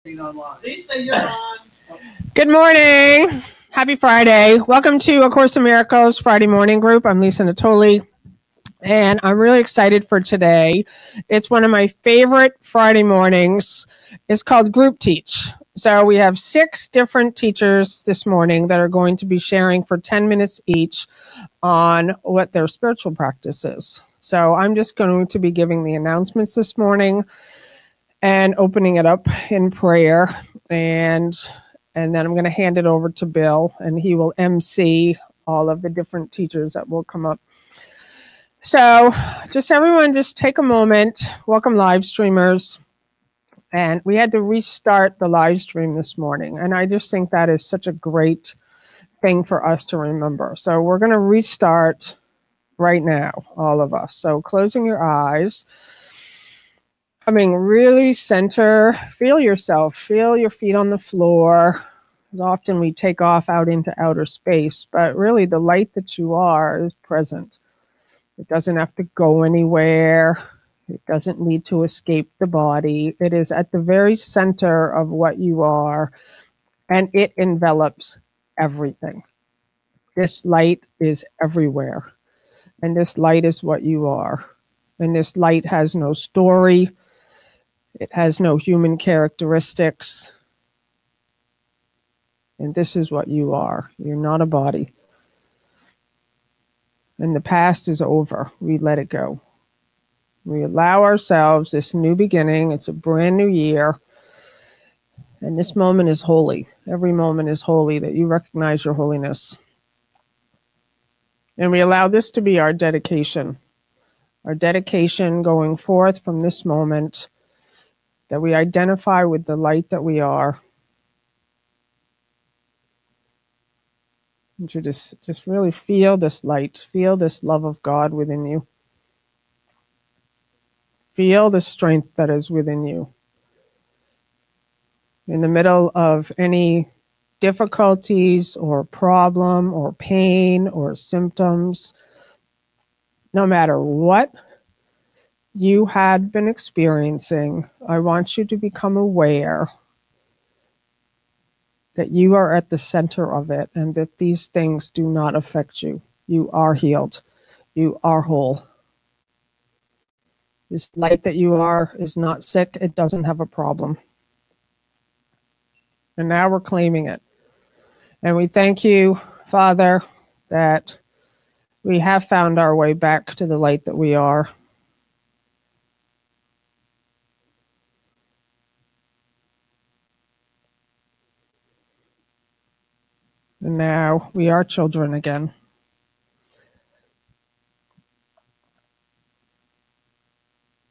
Lisa, you're on. Good morning. Happy Friday. Welcome to A Course in Miracles Friday morning group. I'm Lisa Natoli, and I'm really excited for today. It's one of my favorite Friday mornings. It's called Group Teach. So we have 6 different teachers this morning that are going to be sharing for 10 minutes each on what their spiritual practice is. So I'm just going to be giving the announcements this morning and opening it up in prayer, and then I'm going to hand it over to Bill, and he will MC all of the different teachers that will come up. So just everyone, just take a moment. Welcome live streamers. And we had to restart the live stream this morning, and I just think that is such a great thing for us to remember. So we're going to restart right now, all of us. So closing your eyes. Coming really center, feel yourself, feel your feet on the floor. As often we take off out into outer space, but really the light that you are is present. It doesn't have to go anywhere. It doesn't need to escape the body. It is at the very center of what you are, and it envelops everything. This light is everywhere, and this light is what you are. And this light has no story. It has no human characteristics. And this is what you are. You're not a body. And the past is over. We let it go. We allow ourselves this new beginning. It's a brand new year. And this moment is holy. Every moment is holy, that you recognize your holiness. And we allow this to be our dedication. Our dedication going forth from this moment, that we identify with the light that we are. And you just really feel this light, feel this love of God within you. Feel the strength that is within you. In the middle of any difficulties or problem or pain or symptoms, no matter what you had been experiencing, I want you to become aware that you are at the center of it, and that these things do not affect you. You are healed. You are whole. This light that you are is not sick. It doesn't have a problem. And now we're claiming it. And we thank you, Father, that we have found our way back to the light that we are. And now we are children again.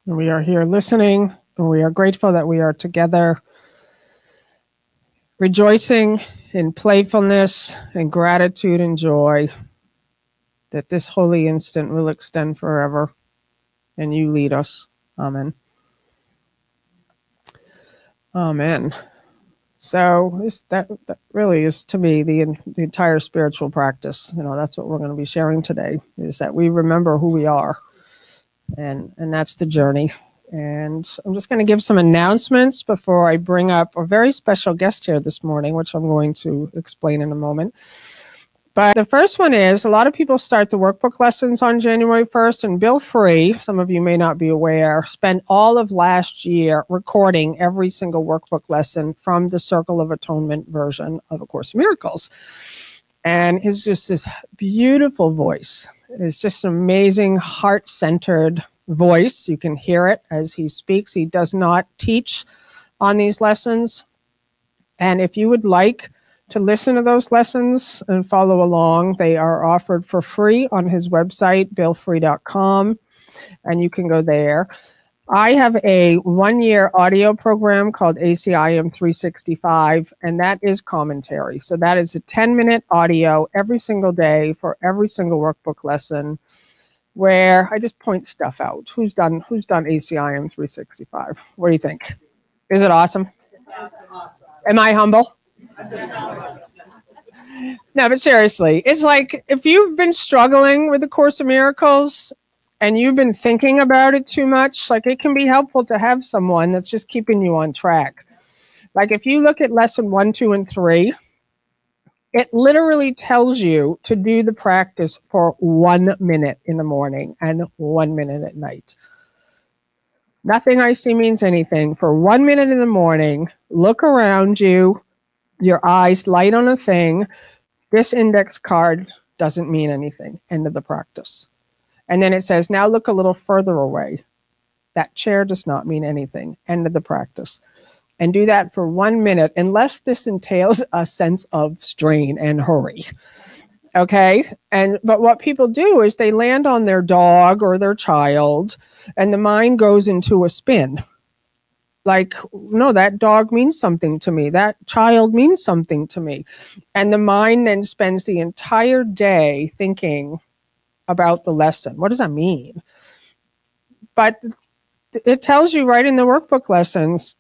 And we are here listening, and we are grateful that we are together, rejoicing in playfulness and gratitude and joy, that this holy instant will extend forever, and you lead us. Amen. So that really is, to me, the entire spiritual practice. That's what we're going to be sharing today, is that we remember who we are, and that's the journey. And I'm just going to give some announcements before I bring up a very special guest here this morning, which I'm going to explain in a moment. But the first one is, a lot of people start the workbook lessons on January 1st, and Bill Free, some of you may not be aware, spent all of last year recording every single workbook lesson from the Circle of Atonement version of A Course in Miracles. And it's just this beautiful voice. It's just an amazing, heart-centered voice. You can hear it as he speaks. He does not teach on these lessons. And if you would like to listen to those lessons and follow along, they are offered for free on his website, billfree.com, and you can go there. I have a 1-year audio program called ACIM 365, and that is commentary. So that is a 10-minute audio every single day for every single workbook lesson, where I just point stuff out. Who's done ACIM 365? What do you think? Is it awesome? Am I humble? No, but seriously, it's like, if you've been struggling with the Course of Miracles and you've been thinking about it too much, like, it can be helpful to have someone that's just keeping you on track. Like if you look at lesson 1, 2, and 3, it literally tells you to do the practice for 1 minute in the morning and 1 minute at night. Nothing I see means anything. For 1 minute in the morning, look around you, your eyes light on a thing. This index card doesn't mean anything. End of the practice. And then it says, now look a little further away. That chair does not mean anything. End of the practice. And do that for 1 minute, unless this entails a sense of strain and hurry. Okay? But what people do is they land on their dog or their child, and the mind goes into a spin. Like, no, that dog means something to me. That child means something to me. And the mind then spends the entire day thinking about the lesson. What does that mean? But it tells you right in the workbook lessons,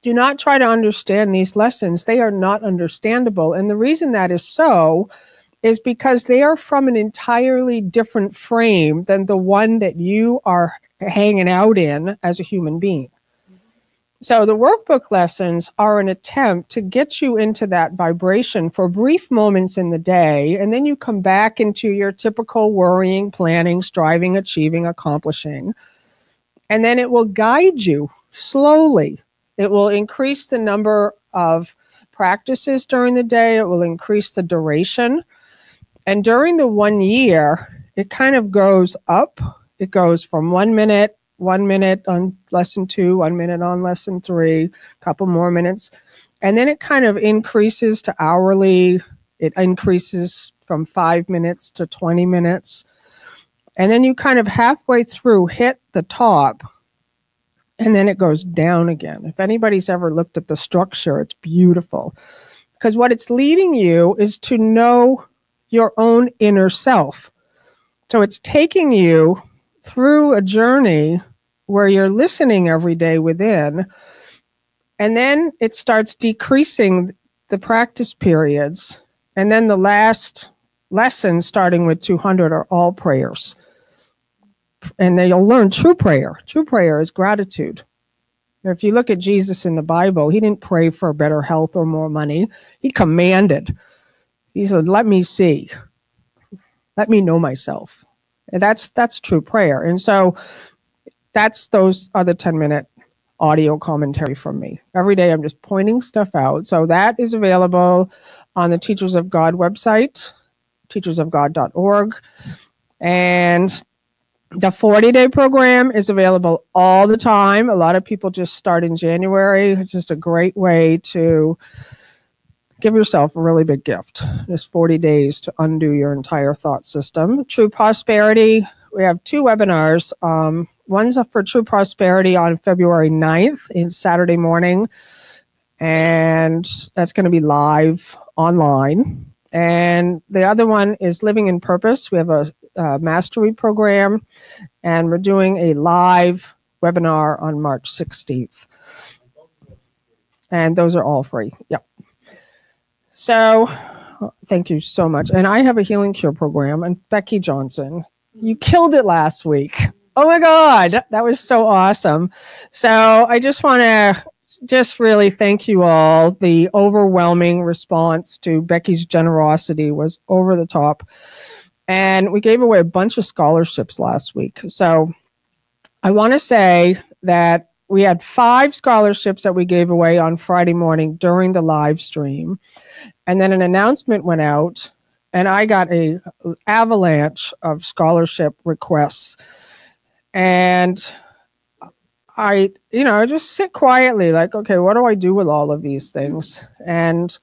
do not try to understand these lessons. They are not understandable. And the reason that is so is because they are from an entirely different frame than the one that you are hanging out in as a human being. So the workbook lessons are an attempt to get you into that vibration for brief moments in the day, and then you come back into your typical worrying, planning, striving, achieving, accomplishing. And then it will guide you slowly. It will increase the number of practices during the day. It will increase the duration. And during the 1 year, it kind of goes up. It goes from 1 minute on lesson 2, 1 minute on lesson 3, a couple more minutes. And then it kind of increases to hourly. It increases from 5 minutes to 20 minutes. And then you kind of halfway through hit the top. And then it goes down again. If anybody's ever looked at the structure, it's beautiful. Because what it's leading you is to know your own inner self. So it's taking you through a journey where you're listening every day within. And then it starts decreasing the practice periods. And then the last lesson, starting with 200, are all prayers. And then you'll learn true prayer. True prayer is gratitude. If you look at Jesus in the Bible, he didn't pray for better health or more money. He commanded. He said, let me see. Let me know myself. And that's true prayer. And so those are the 10-minute audio commentary from me. Every day I'm just pointing stuff out. So that is available on the Teachers of God website, teachersofgod.org. And the 40-day program is available all the time. A lot of people just start in January. It's just a great way to give yourself a really big gift. Just 40 days to undo your entire thought system. True Prosperity, we have 2 webinars. One's for True Prosperity on February 9th, it's Saturday morning. And that's going to be live online. And the other one is Living in Purpose. We have a mastery program, and we're doing a live webinar on March 16th. And those are all free. Yep. So thank you so much. And I have a Healing Cure program. And Becky Johnson, you killed it last week. Oh my God, that was so awesome. So I just want to really thank you all. The overwhelming response to Becky's generosity was over the top. And we gave away a bunch of scholarships last week. So I want to say that we had 5 scholarships that we gave away on Friday morning during the live stream. And then an announcement went out, and I got an avalanche of scholarship requests. And I just sit quietly like, okay, what do I do with all of these things? And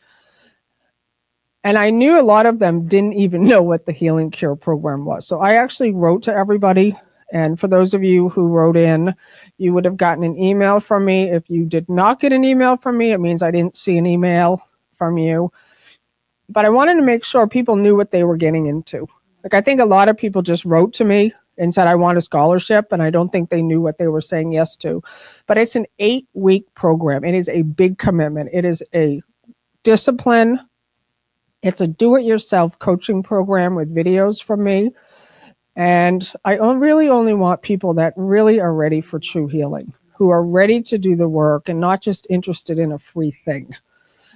I knew a lot of them didn't even know what the Healing Cure program was. So I actually wrote to everybody. And for those of you who wrote in, you would have gotten an email from me. If you did not get an email from me, it means I didn't see an email from you. But I wanted to make sure people knew what they were getting into. Like, I think a lot of people just wrote to me and said, I want a scholarship. And I don't think they knew what they were saying yes to. But it's an 8-week program. It is a big commitment. It is a discipline. It's a do-it-yourself coaching program with videos from me. And I really only want people that really are ready for true healing. who are ready to do the work and not just interested in a free thing.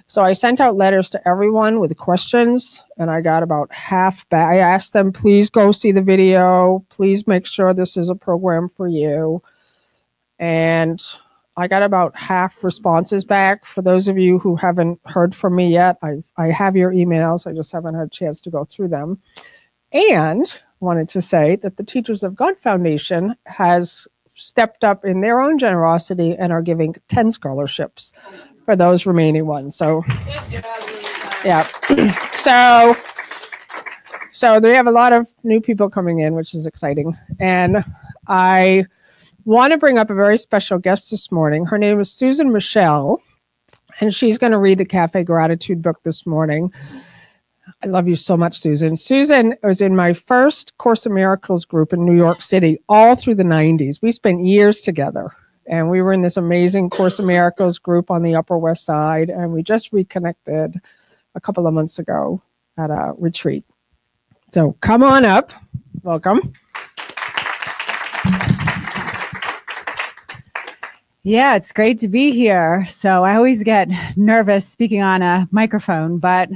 So I sent out letters to everyone with questions, and I got about half back. I asked them, please go see the video. Please make sure this is a program for you. And I got about half responses back. For those of you who haven't heard from me yet, I have your emails. I just haven't had a chance to go through them. And wanted to say that the Teachers of God Foundation has stepped up in their own generosity and are giving 10 scholarships for those remaining ones. So, yeah. So they have a lot of new people coming in, which is exciting. And I want to bring up a very special guest this morning. Her name is Susan Michelle, and she's going to read the Cafe Gratitude book this morning. I love you so much, Susan. Susan was in my first Course in Miracles group in New York City all through the 90s. We spent years together, and we were in this amazing Course in Miracles group on the Upper West Side, and we just reconnected a couple of months ago at a retreat. So come on up. Welcome. Yeah, it's great to be here. So I always get nervous speaking on a microphone, but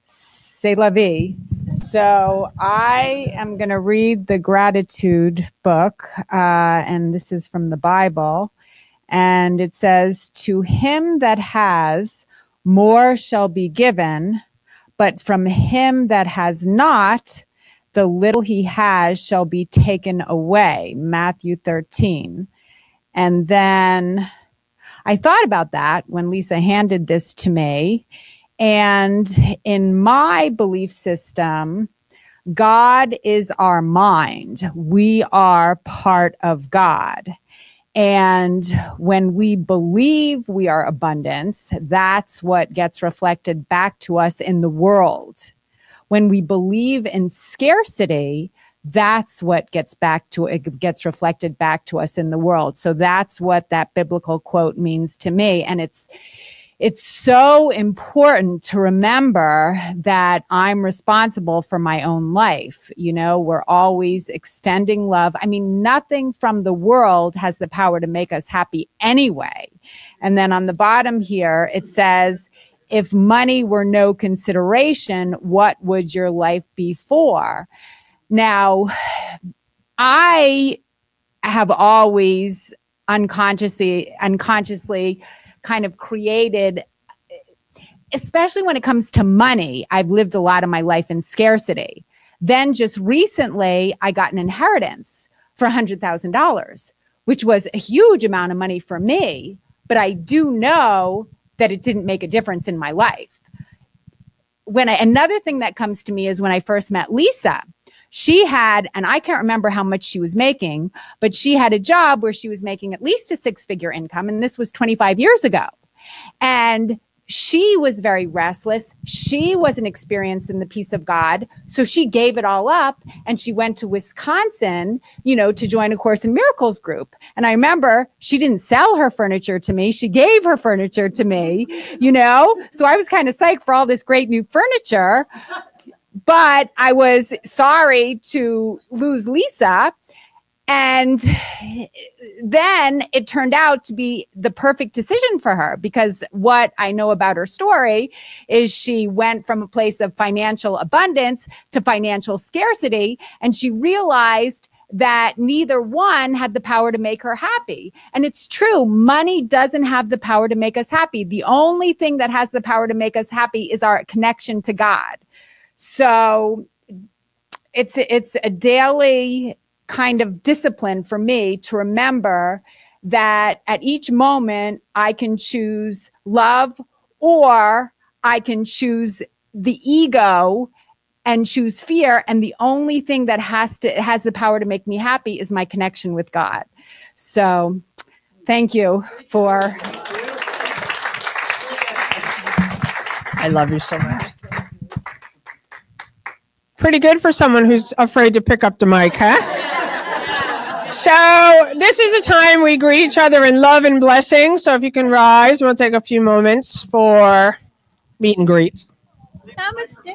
c'est la vie. So I am going to read the gratitude book, and this is from the Bible. And it says, to him that has, more shall be given, but from him that has not, the little he has shall be taken away. Matthew 13. And then I thought about that when Lisa handed this to me. And in my belief system, God is our mind. We are part of God. And when we believe we are abundance, that's what gets reflected back to us in the world. When we believe in scarcity, that's what gets reflected back to us in the world. So that's what that biblical quote means to me. And it's so important to remember that I'm responsible for my own life. You know, we're always extending love. I mean, nothing from the world has the power to make us happy anyway. And then on the bottom here, it says, if money were no consideration, what would your life be for? Now, I have always unconsciously kind of created, especially when it comes to money, I've lived a lot of my life in scarcity. Then just recently, I got an inheritance for $100,000, which was a huge amount of money for me, but I do know that it didn't make a difference in my life. Another thing that comes to me is when I first met Lisa. She had, and I can't remember how much she was making, but she had a job where she was making at least a six-figure income, and this was 25 years ago. And she was very restless. She wasn't experiencing the peace of God, so she gave it all up, and she went to Wisconsin, to join a Course in Miracles group. And I remember she didn't sell her furniture to me. She gave her furniture to me, So I was kind of psyched for all this great new furniture. But I was sorry to lose Lisa. And then it turned out to be the perfect decision for her, because what I know about her story is she went from a place of financial abundance to financial scarcity. And she realized that neither one had the power to make her happy. And it's true. Money doesn't have the power to make us happy. The only thing that has the power to make us happy is our connection to God. So it's a daily kind of discipline for me to remember that at each moment I can choose love, or I can choose the ego and choose fear. And the only thing that has the power to make me happy is my connection with God. So thank you for. I love you so much. Pretty good for someone who's afraid to pick up the mic, huh? So this is a time we greet each other in love and blessing. So if you can rise, we'll take a few moments for meet and greet. Namaste.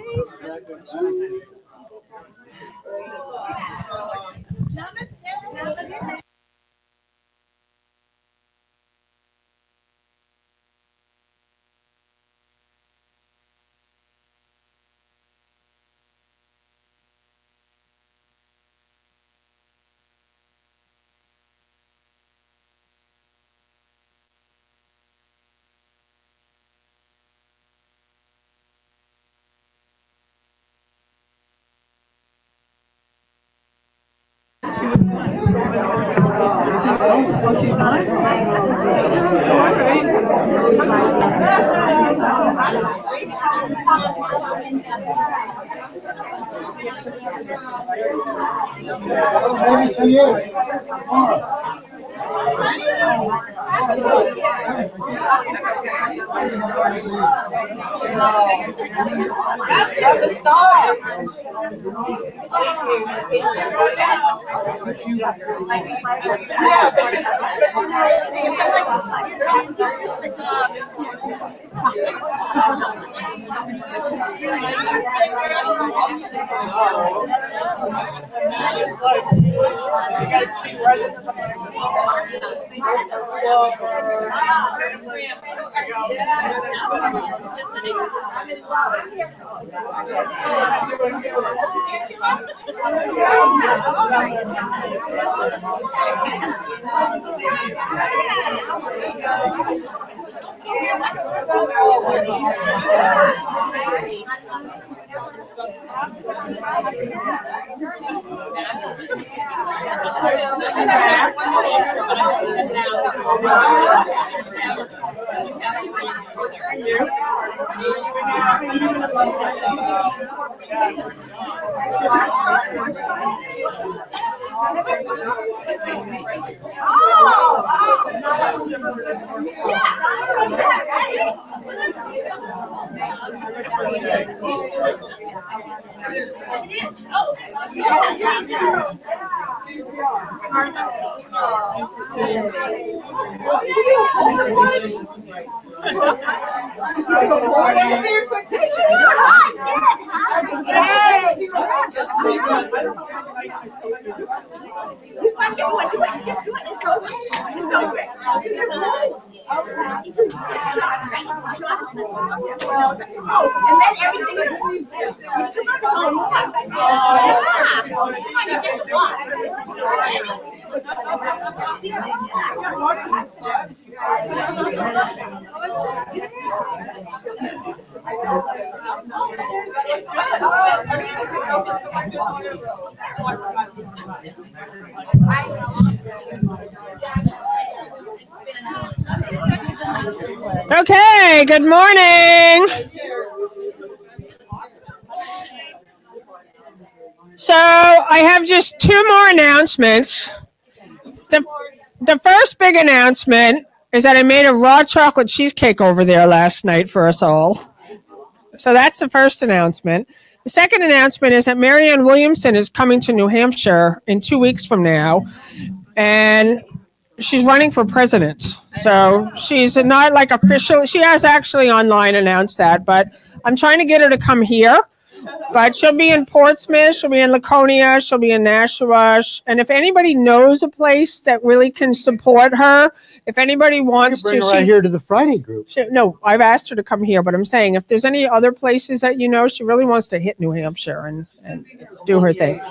Okay, good morning. So I have just two more announcements. The first big announcement is that I made a raw chocolate cheesecake over there last night for us all. So that's the first announcement. The second announcement is that Marianne Williamson is coming to New Hampshire in 2 weeks from now, and she's running for president. So she's not like official. She has actually online announced that, but I'm trying to get her to come here. But she'll be in Portsmouth, she'll be in Laconia, she'll be in Nashua. And if anybody knows a place that really can support her, if anybody wants bring her right here to the Friday group. No, I've asked her to come here, but I'm saying if there's any other places that you know, she really wants to hit New Hampshire and do her thing.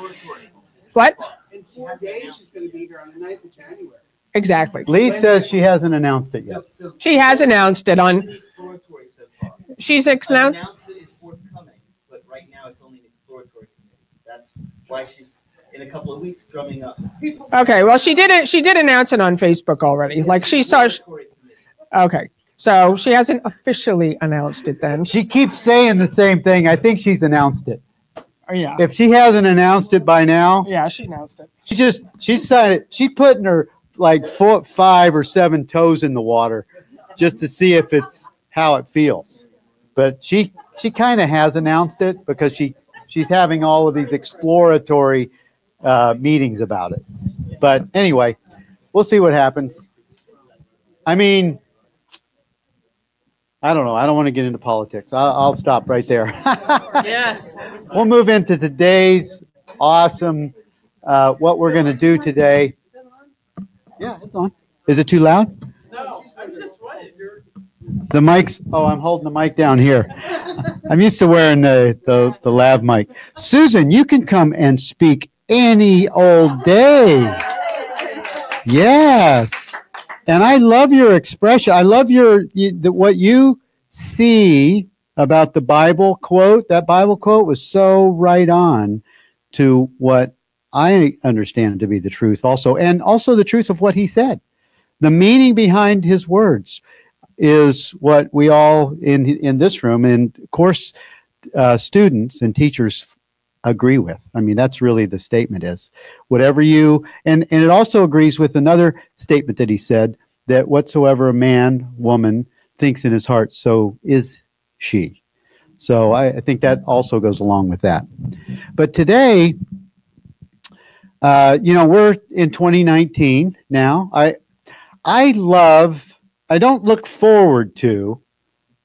What? In 4 days, she's going to be here on the 9th of January. Exactly. Lee says she hasn't announced it yet. She has announced it on. Exploratory so far. She's announced. An announcement is forthcoming, but right now it's only an exploratory committee. That's why she's in a couple of weeks drumming up. Okay, well she did it. She did announce it on Facebook already. Like she saw. Okay, so she hasn't officially announced it then. She keeps saying the same thing. I think she's announced it. Oh, yeah. If she hasn't announced it by now, Yeah, she announced it. she's putting her like 4, 5, or 7 toes in the water just to see if it's how it feels. But she kind of has announced it because she's having all of these exploratory meetings about it. But anyway, we'll see what happens. I mean, I don't know. I don't want to get into politics. I'll stop right there. Yes. We'll move into today's awesome, what we're going to do today. Yeah, it's on. Is it too loud? No, I'm just wondering. The mic's, I'm holding the mic down here. I'm used to wearing the lav mic. Susan, you can come and speak any old day. Yes. And I love your expression. I love what you see about the Bible quote. That Bible quote was so right on to what I understand to be the truth also, and also the truth of what he said. The meaning behind his words is what we all in this room, and of course, students and teachers agree with. I mean, that's really the statement is whatever you, and it also agrees with another statement that he said, that whatsoever a man, woman thinks in his heart, so is she. So I think that also goes along with that. But today, we're in 2019 now. I don't look forward to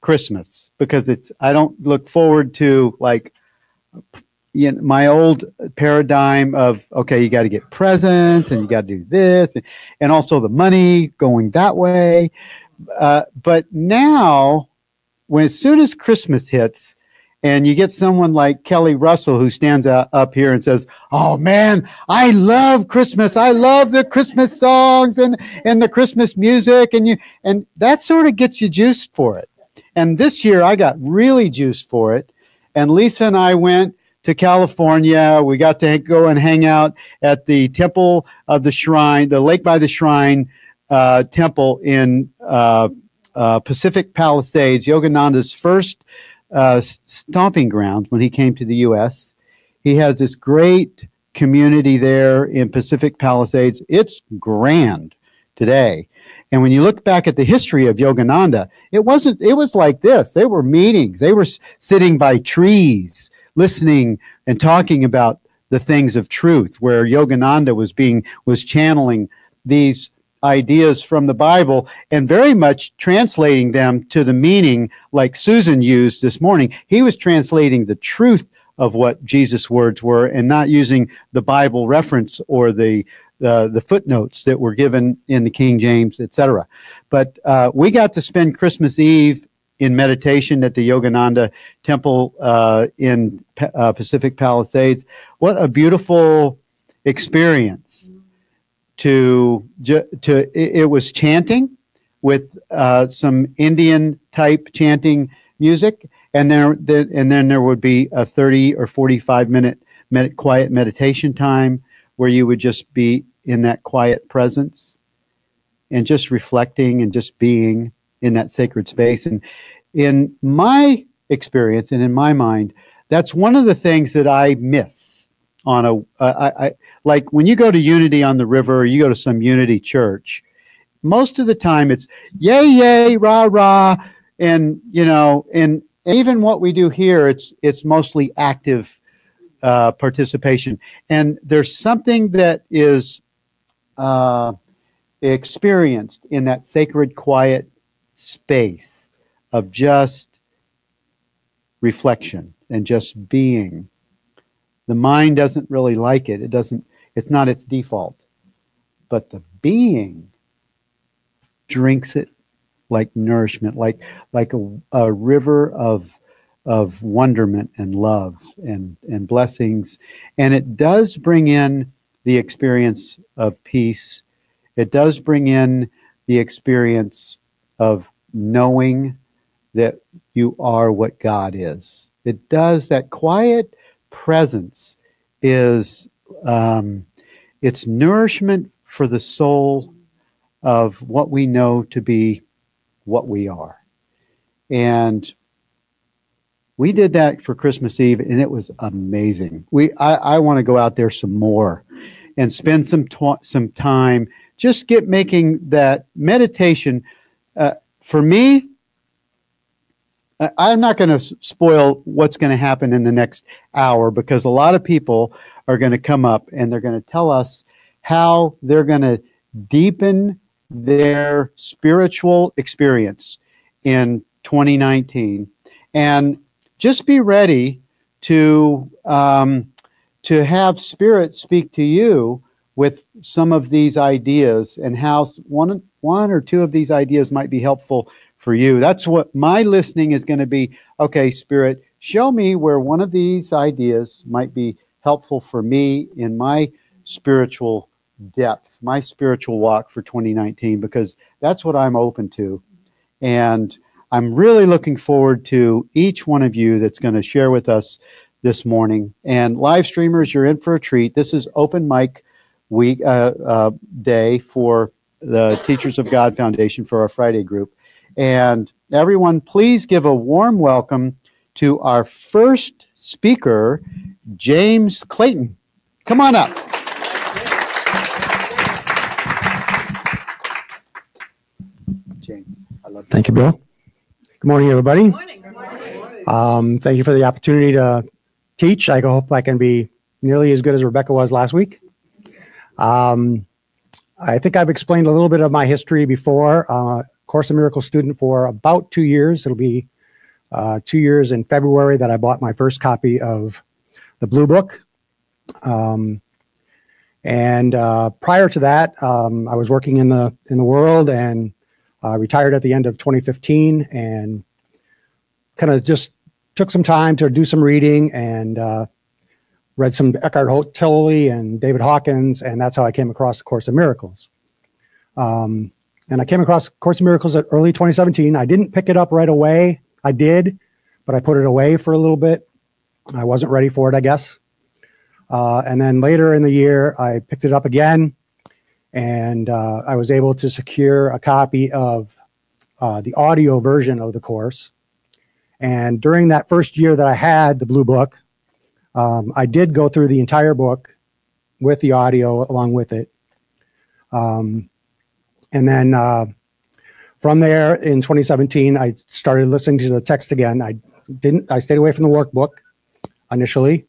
Christmas because I don't look forward to like, my old paradigm of, okay, you got to get presents and you got to do this and also the money going that way. But now, as soon as Christmas hits and you get someone like Kelly Russell who stands up here and says, oh man, I love Christmas. I love the Christmas songs and the Christmas music. And that sort of gets you juiced for it. And this year I got really juiced for it. And Lisa and I went to California. We got to go and hang out at the Temple of the Shrine, the Lake by the Shrine temple in Pacific Palisades, Yogananda's first stomping ground when he came to the U.S. He has this great community there in Pacific Palisades. It's grand today. And when you look back at the history of Yogananda, it was like this. They were meetings. They were sitting by trees, listening and talking about the things of truth, where Yogananda was channeling these ideas from the Bible and very much translating them to the meaning like Susan used this morning. He was translating the truth of what Jesus' words were and not using the Bible reference or the footnotes that were given in the King James, etc. But we got to spend Christmas Eve in meditation at the Yogananda Temple in Pacific Palisades. What a beautiful experience! It was chanting with some Indian type chanting music, and then there would be a 30 or 45 minute quiet meditation time where you would just be in that quiet presence and just reflecting and just being in that sacred space. And in my experience and in my mind, that's one of the things that I miss on like when you go to Unity on the River, or you go to some Unity church, most of the time it's yay, yay, rah, rah. And, and even what we do here, it's mostly active participation. And there's something that is experienced in that sacred, quiet space of just reflection and just being. The mind doesn't really like it. It's not its default. But the being drinks it like nourishment, like a river of wonderment and love and blessings. And it does bring in the experience of peace. It does bring in the experience of knowing that you are what God is. It does. That quiet presence is it's nourishment for the soul of what we know to be what we are. And we did that for Christmas Eve, and it was amazing. I want to go out there some more and spend some time just making that meditation. For me, I'm not going to spoil what's going to happen in the next hour, because a lot of people are going to come up and they're going to tell us how they're going to deepen their spiritual experience in 2019. And just be ready to have Spirit speak to you with some of these ideas, and how one or two of these ideas might be helpful for you. That's what my listening is going to be. Okay, Spirit, show me where one of these ideas might be helpful for me in my spiritual depth, my spiritual walk for 2019, because that's what I'm open to. And I'm really looking forward to each one of you that's going to share with us this morning. And live streamers, you're in for a treat. This is open mic week day for the Teachers of God Foundation for our Friday group. And everyone, please give a warm welcome to our first speaker, James Clayton. Come on up. James, I love you. Thank you, Bill. Good morning, everybody. Good morning. Thank you for the opportunity to teach. I hope I can be nearly as good as Rebecca was last week. I think I've explained a little bit of my history before. Course in Miracles student for about 2 years. It'll be 2 years in February that I bought my first copy of the Blue Book. And prior to that, I was working in the world and retired at the end of 2015, and kind of just took some time to do some reading and read some Eckhart Tolle and David Hawkins, and that's how I came across the Course in Miracles. And I came across Course in Miracles at early 2017. I didn't pick it up right away. I did, but I put it away for a little bit. I wasn't ready for it, I guess. And then later in the year, I picked it up again, and I was able to secure a copy of the audio version of the course. And during that first year that I had the Blue Book, I did go through the entire book with the audio along with it. And then from there in 2017, I started listening to the text again. I stayed away from the workbook initially.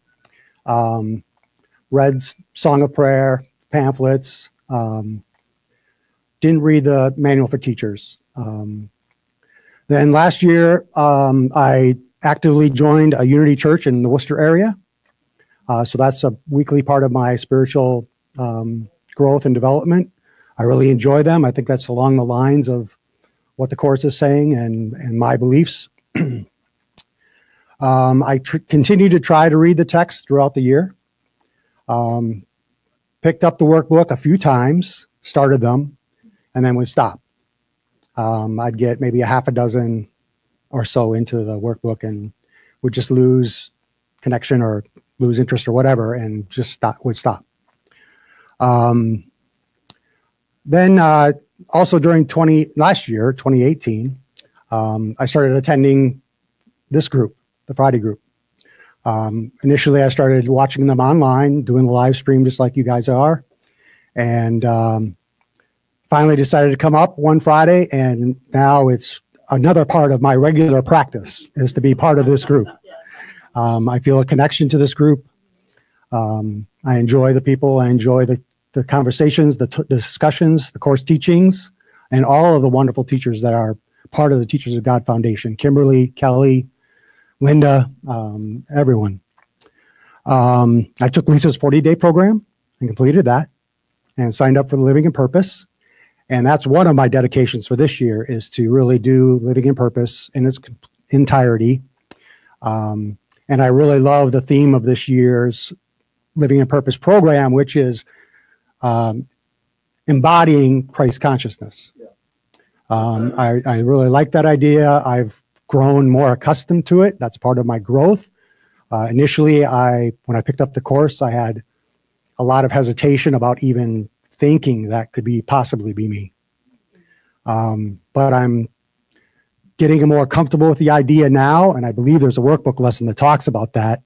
Read Song of Prayer, pamphlets, didn't read the Manual for Teachers. Then last year, I actively joined a Unity Church in the Worcester area. So that's a weekly part of my spiritual growth and development. I really enjoy them. I think that's along the lines of what the Course is saying and my beliefs. I continue to try to read the text throughout the year. Picked up the workbook a few times, started them, and then would stop. I'd get maybe a half a dozen or so into the workbook and would just lose connection or lose interest or whatever, and just would stop. Then also during last year, 2018, I started attending this group, the Friday group. Initially, I started watching them online, doing the live stream just like you guys are, and finally decided to come up one Friday, and now it's another part of my regular practice is to be part of this group. I feel a connection to this group. I enjoy the people. I enjoy the conversations, the discussions, the course teachings, and all of the wonderful teachers that are part of the Teachers of God Foundation. Kimberly, Kelly, Linda, everyone. I took Lisa's 40-day program and completed that and signed up for the Living in Purpose. And that's one of my dedications for this year is to really do Living in Purpose in its entirety. And I really love the theme of this year's Living in Purpose program, which is embodying Christ consciousness. I really like that idea. I've grown more accustomed to it. That's part of my growth. Initially, when I picked up the course, I had a lot of hesitation about even thinking that could possibly be me. But I'm getting more comfortable with the idea now, and I believe there's a workbook lesson that talks about that.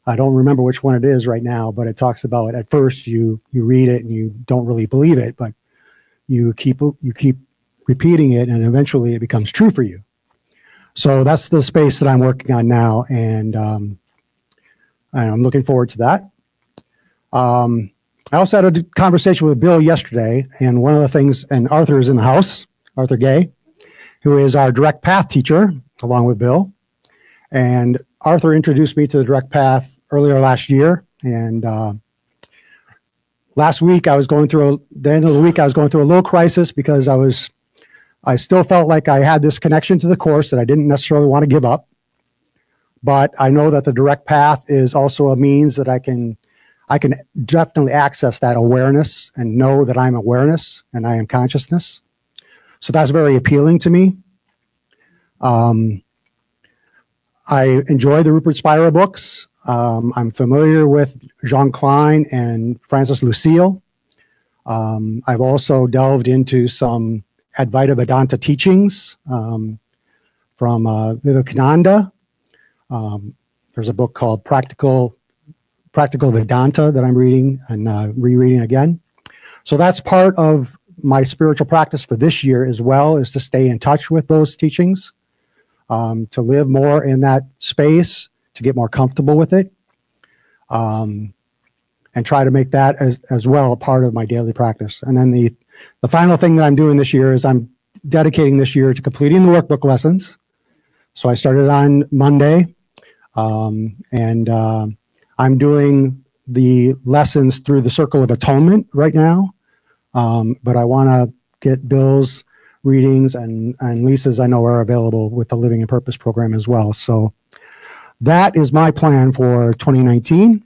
I don't remember which one it is right now, but it talks about at first you read it and you don't really believe it, but you keep repeating it, and eventually it becomes true for you. So that's the space that I'm working on now, and I'm looking forward to that. I also had a conversation with Bill yesterday, and one of the things, and Arthur is in the house, Arthur Gay, who is our Direct Path teacher, along with Bill. And Arthur introduced me to the Direct Path earlier last year, and last week the end of the week I was going through a little crisis because I still felt like I had this connection to the course that I didn't necessarily want to give up. But I know that the Direct Path is also a means that I can definitely access that awareness and know that I'm awareness and I am consciousness. So that's very appealing to me. I enjoy the Rupert Spira books. I'm familiar with Jean Klein and Francis Lucille. I've also delved into some Advaita Vedanta teachings from Yogananda. There's a book called Practical Vedanta that I'm reading and rereading again. So that's part of my spiritual practice for this year as well, is to stay in touch with those teachings, to live more in that space, to get more comfortable with it, and try to make that as well a part of my daily practice. And then the final thing that I'm doing this year is I'm dedicating this year to completing the workbook lessons. So I started on Monday, and I'm doing the lessons through the Circle of Atonement right now. But I want to get Bill's readings and Lisa's, I know, are available with the Living in Purpose program as well. So that is my plan for 2019.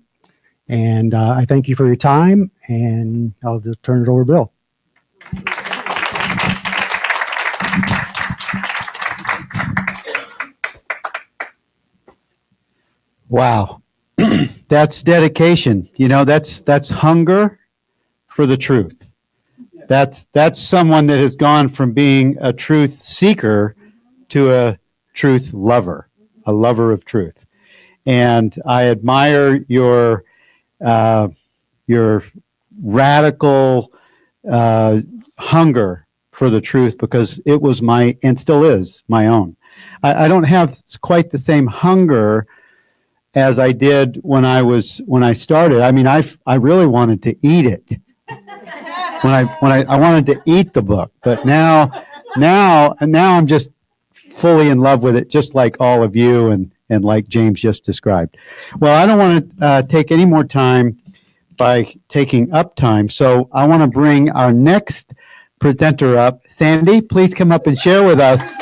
And I thank you for your time, and I'll just turn it over to Bill. Wow. That's dedication. You know, that's hunger for the truth. That's someone that has gone from being a truth seeker to a truth lover, a lover of truth. And I admire your radical hunger for the truth, because it was my, and still is, my own. I don't have quite the same hunger as I did when I started. I mean, I really wanted to eat it. When I wanted to eat the book, but now I'm just fully in love with it, just like all of you and like James just described. Well, I don't want to take any more time by taking up time, so I want to bring our next presenter up. Sandy, please come up and share with us,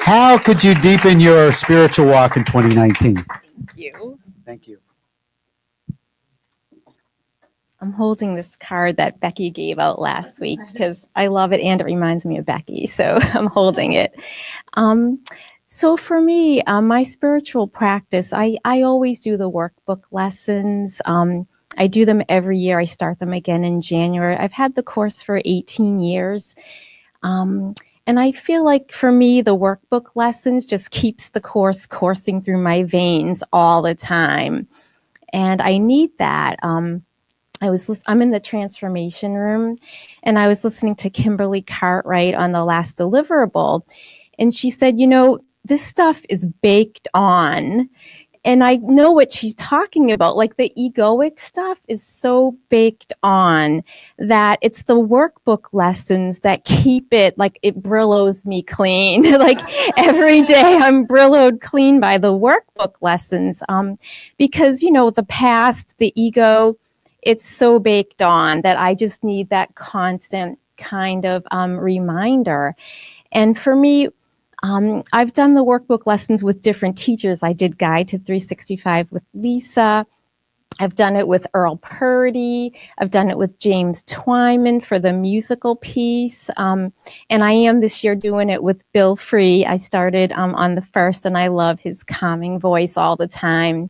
how could you deepen your spiritual walk in 2019? Thank you. Thank you. I'm holding this card that Becky gave out last week because I love it and it reminds me of Becky, so I'm holding it. So for me, my spiritual practice, I always do the workbook lessons. I do them every year. I start them again in January. I've had the course for 18 years. And I feel like for me, the workbook lessons just keeps the course coursing through my veins all the time. And I need that. I'm in the transformation room, and I was listening to Kimberly Cartwright on the last deliverable, and she said, you know, this stuff is baked on. And I know what she's talking about. Like, the egoic stuff is so baked on that it's the workbook lessons that keep it, like, it Brillows me clean. Like, every day I'm Brillowed clean by the workbook lessons. Because, you know, the past, the ego, it's so baked on that I just need that constant kind of reminder. And for me, I've done the workbook lessons with different teachers. I did Guide to 365 with Lisa. I've done it with Earl Purdy. I've done it with James Twyman for the musical piece. And I am this year doing it with Bill Free. I started on the 1st, and I love his calming voice all the time.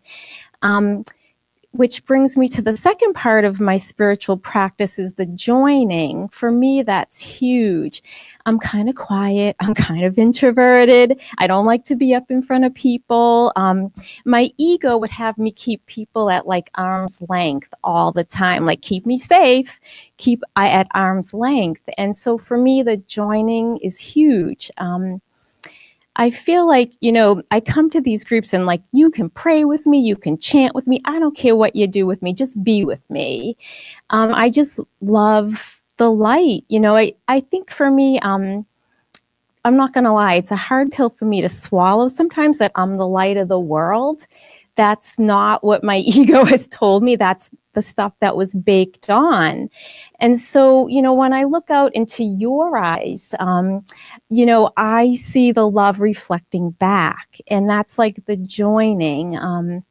Which brings me to the second part of my spiritual practice, is the joining. For me, that's huge. I'm kind of quiet. I'm kind of introverted. I don't like to be up in front of people. My ego would have me keep people at like arm's length all the time, like keep me safe, keep I at arm's length. And so for me, the joining is huge. I feel like, you know, I come to these groups and like, you can pray with me, you can chant with me. I don't care what you do with me, just be with me. I just love the light. You know, I think for me, I'm not going to lie, it's a hard pill for me to swallow sometimes, that I'm the light of the world. That's not what my ego has told me. That's the stuff that was baked on. And so, you know, when I look out into your eyes, you know, I see the love reflecting back, and that's like the joining.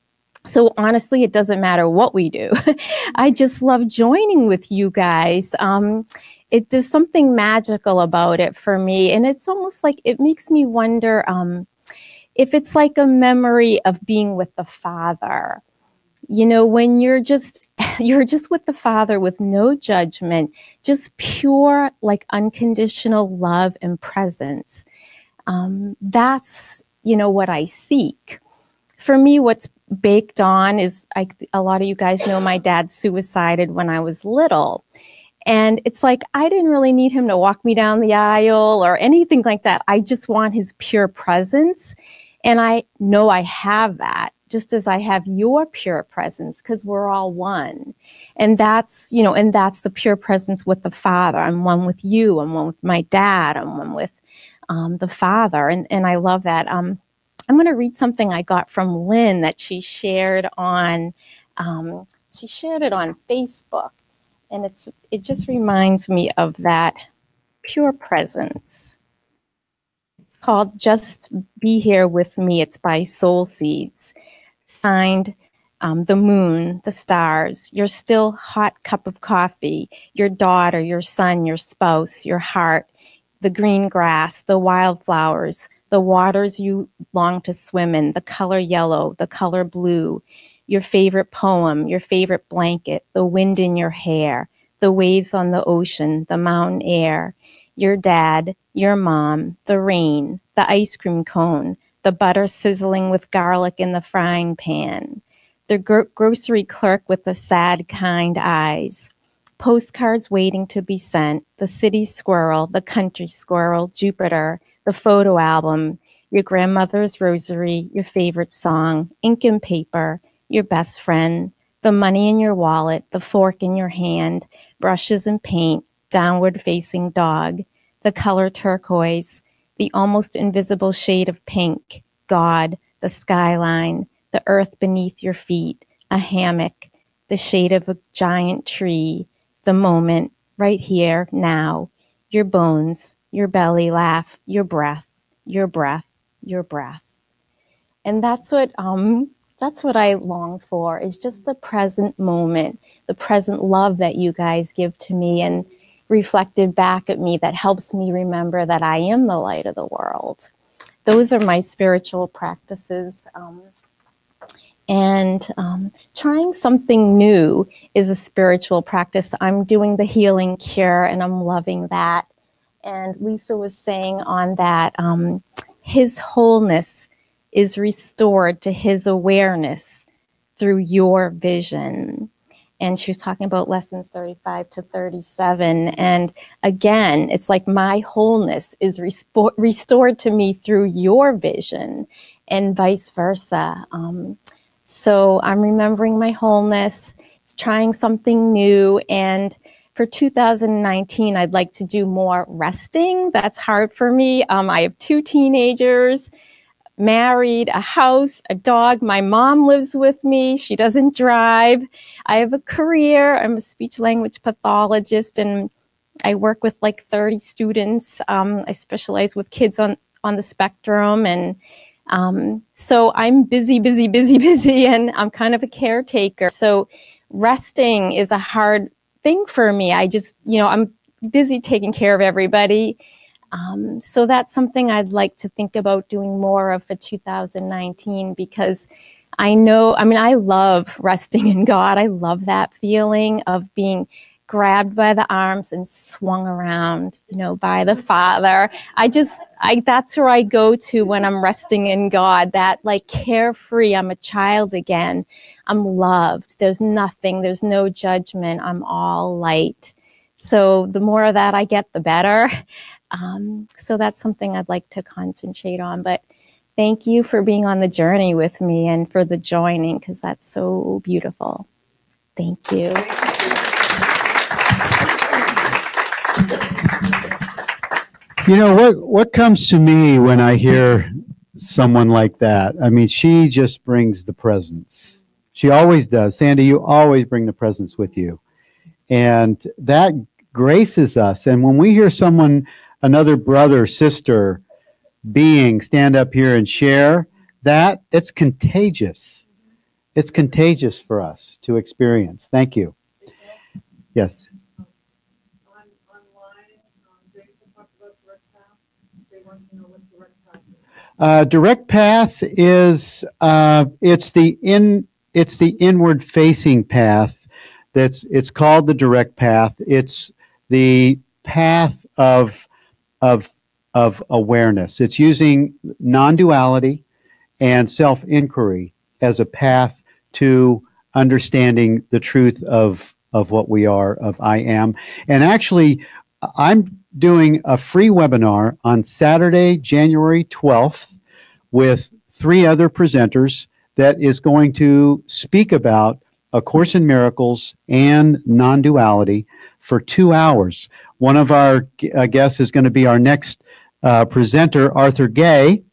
So honestly, it doesn't matter what we do. I just love joining with you guys. There's something magical about it for me. And it's almost like it makes me wonder, if it's like a memory of being with the Father, you know, when you're just with the Father with no judgment, just pure, like unconditional love and presence. That's, you know, what I seek. For me, what's baked on is, a lot of you guys know my dad suicided when I was little. And it's like, I didn't really need him to walk me down the aisle or anything like that. I just want his pure presence. And I know I have that, just as I have your pure presence, because we're all one. And that's, you know, and that's the pure presence with the Father. I'm one with you. I'm one with my dad. I'm one with the Father. And I love that. I'm going to read something I got from Lynn that she shared on, she shared it on Facebook. And it just reminds me of that pure presence. It's called Just Be Here With Me. It's by Soul Seeds. Signed, the moon, the stars, your still hot cup of coffee, your daughter, your son, your spouse, your heart, the green grass, the wildflowers, the waters you long to swim in, the color yellow, the color blue, your favorite poem, your favorite blanket, the wind in your hair, the waves on the ocean, the mountain air, your dad, your mom, the rain, the ice cream cone, the butter sizzling with garlic in the frying pan, the grocery clerk with the sad, kind eyes, postcards waiting to be sent, the city squirrel, the country squirrel, Jupiter, the photo album, your grandmother's rosary, your favorite song, ink and paper, your best friend, the money in your wallet, the fork in your hand, brushes and paint, downward facing dog, the color turquoise, the almost invisible shade of pink, God, the skyline, the earth beneath your feet, a hammock, the shade of a giant tree, the moment, right here, now, your bones, your belly laugh, your breath, your breath, your breath. And that's what I long for, is just the present moment, the present love that you guys give to me and reflected back at me that helps me remember that I am the light of the world. Those are my spiritual practices. Trying something new is a spiritual practice. I'm doing the healing cure and I'm loving that. And Lisa was saying on that, his wholeness is restored to his awareness through your vision. And she was talking about lessons 35 to 37. And again, it's like my wholeness is restored to me through your vision and vice versa. So I'm remembering my wholeness, trying something new. And for 2019, I'd like to do more resting. That's hard for me. I have 2 teenagers, married, a house, a dog. My mom lives with me. She doesn't drive. I have a career. I'm a speech language pathologist, and I work with like 30 students. I specialize with kids on the spectrum. And so I'm busy, and I'm kind of a caretaker. So resting is a hard thing for me. I just, I'm busy taking care of everybody. So that's something I'd like to think about doing more of for 2019, because I love resting in God. I love that feeling of being grabbed by the arms and swung around, by the Father. That's where I go to when I'm resting in God, that like carefree, I'm a child again. I'm loved. There's no judgment. I'm all light. So the more of that I get, the better. So that's something I'd like to concentrate on. But thank you for being on the journey with me and for the joining, because that's so beautiful. Thank you. What comes to me when I hear someone like that? I mean, she just brings the presence. She always does. Sandy, you always bring the presence with you. And that graces us. And when we hear another brother, sister, being stand up here and share that, it's contagious. It's contagious for us to experience. Thank you. Yes. Direct path is it's the inward facing path. It's called the direct path. It's the path of awareness. It's using non-duality and self-inquiry as a path to understanding the truth of what we are, of I am. And actually, I'm doing a free webinar on Saturday, January 12th with 3 other presenters that is going to speak about A Course in Miracles and non-duality for 2 hours. One of our guests is going to be our next presenter, Arthur Gay,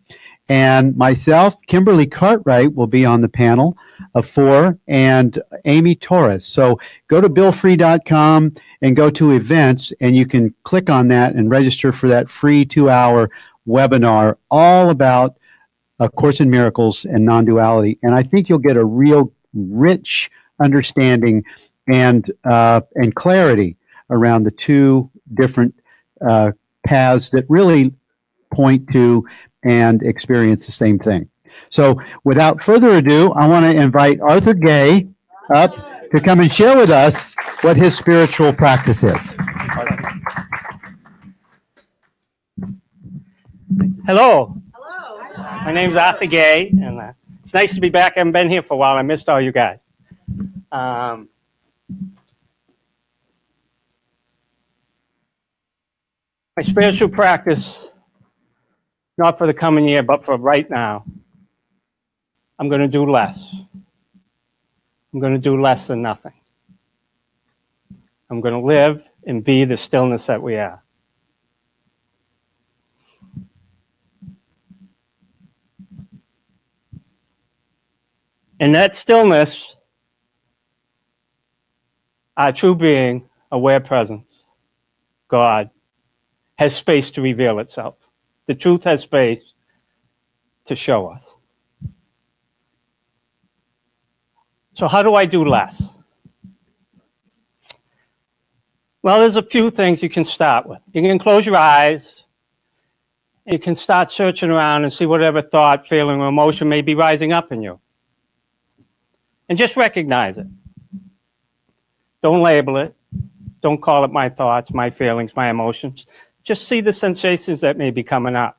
and myself, Kimberly Cartwright, will be on the panel of 4, and Amy Torres. So go to billfree.com and go to events, and you can click on that and register for that free 2-hour webinar all about A Course in Miracles and non-duality. And I think you'll get a real rich understanding and clarity around the 2 different paths that really point to and experience the same thing. So without further ado, I want to invite Arthur Gay up to come and share with us what his spiritual practice is. Hello. Hello. My name's Arthur Gay, and it's nice to be back. I haven't been here for a while. I missed all you guys. My spiritual practice, not for the coming year, but for right now, I'm going to do less. I'm going to do less than nothing. I'm going to live and be the stillness that we are. In that stillness, our true being, aware presence, God, has space to reveal itself. The truth has space to show us. So how do I do less? Well, there's a few things you can start with. You can close your eyes. You can start searching around and see whatever thought, feeling, or emotion may be rising up in you. And just recognize it. Don't label it. Don't call it my thoughts, my feelings, my emotions. Just see the sensations that may be coming up.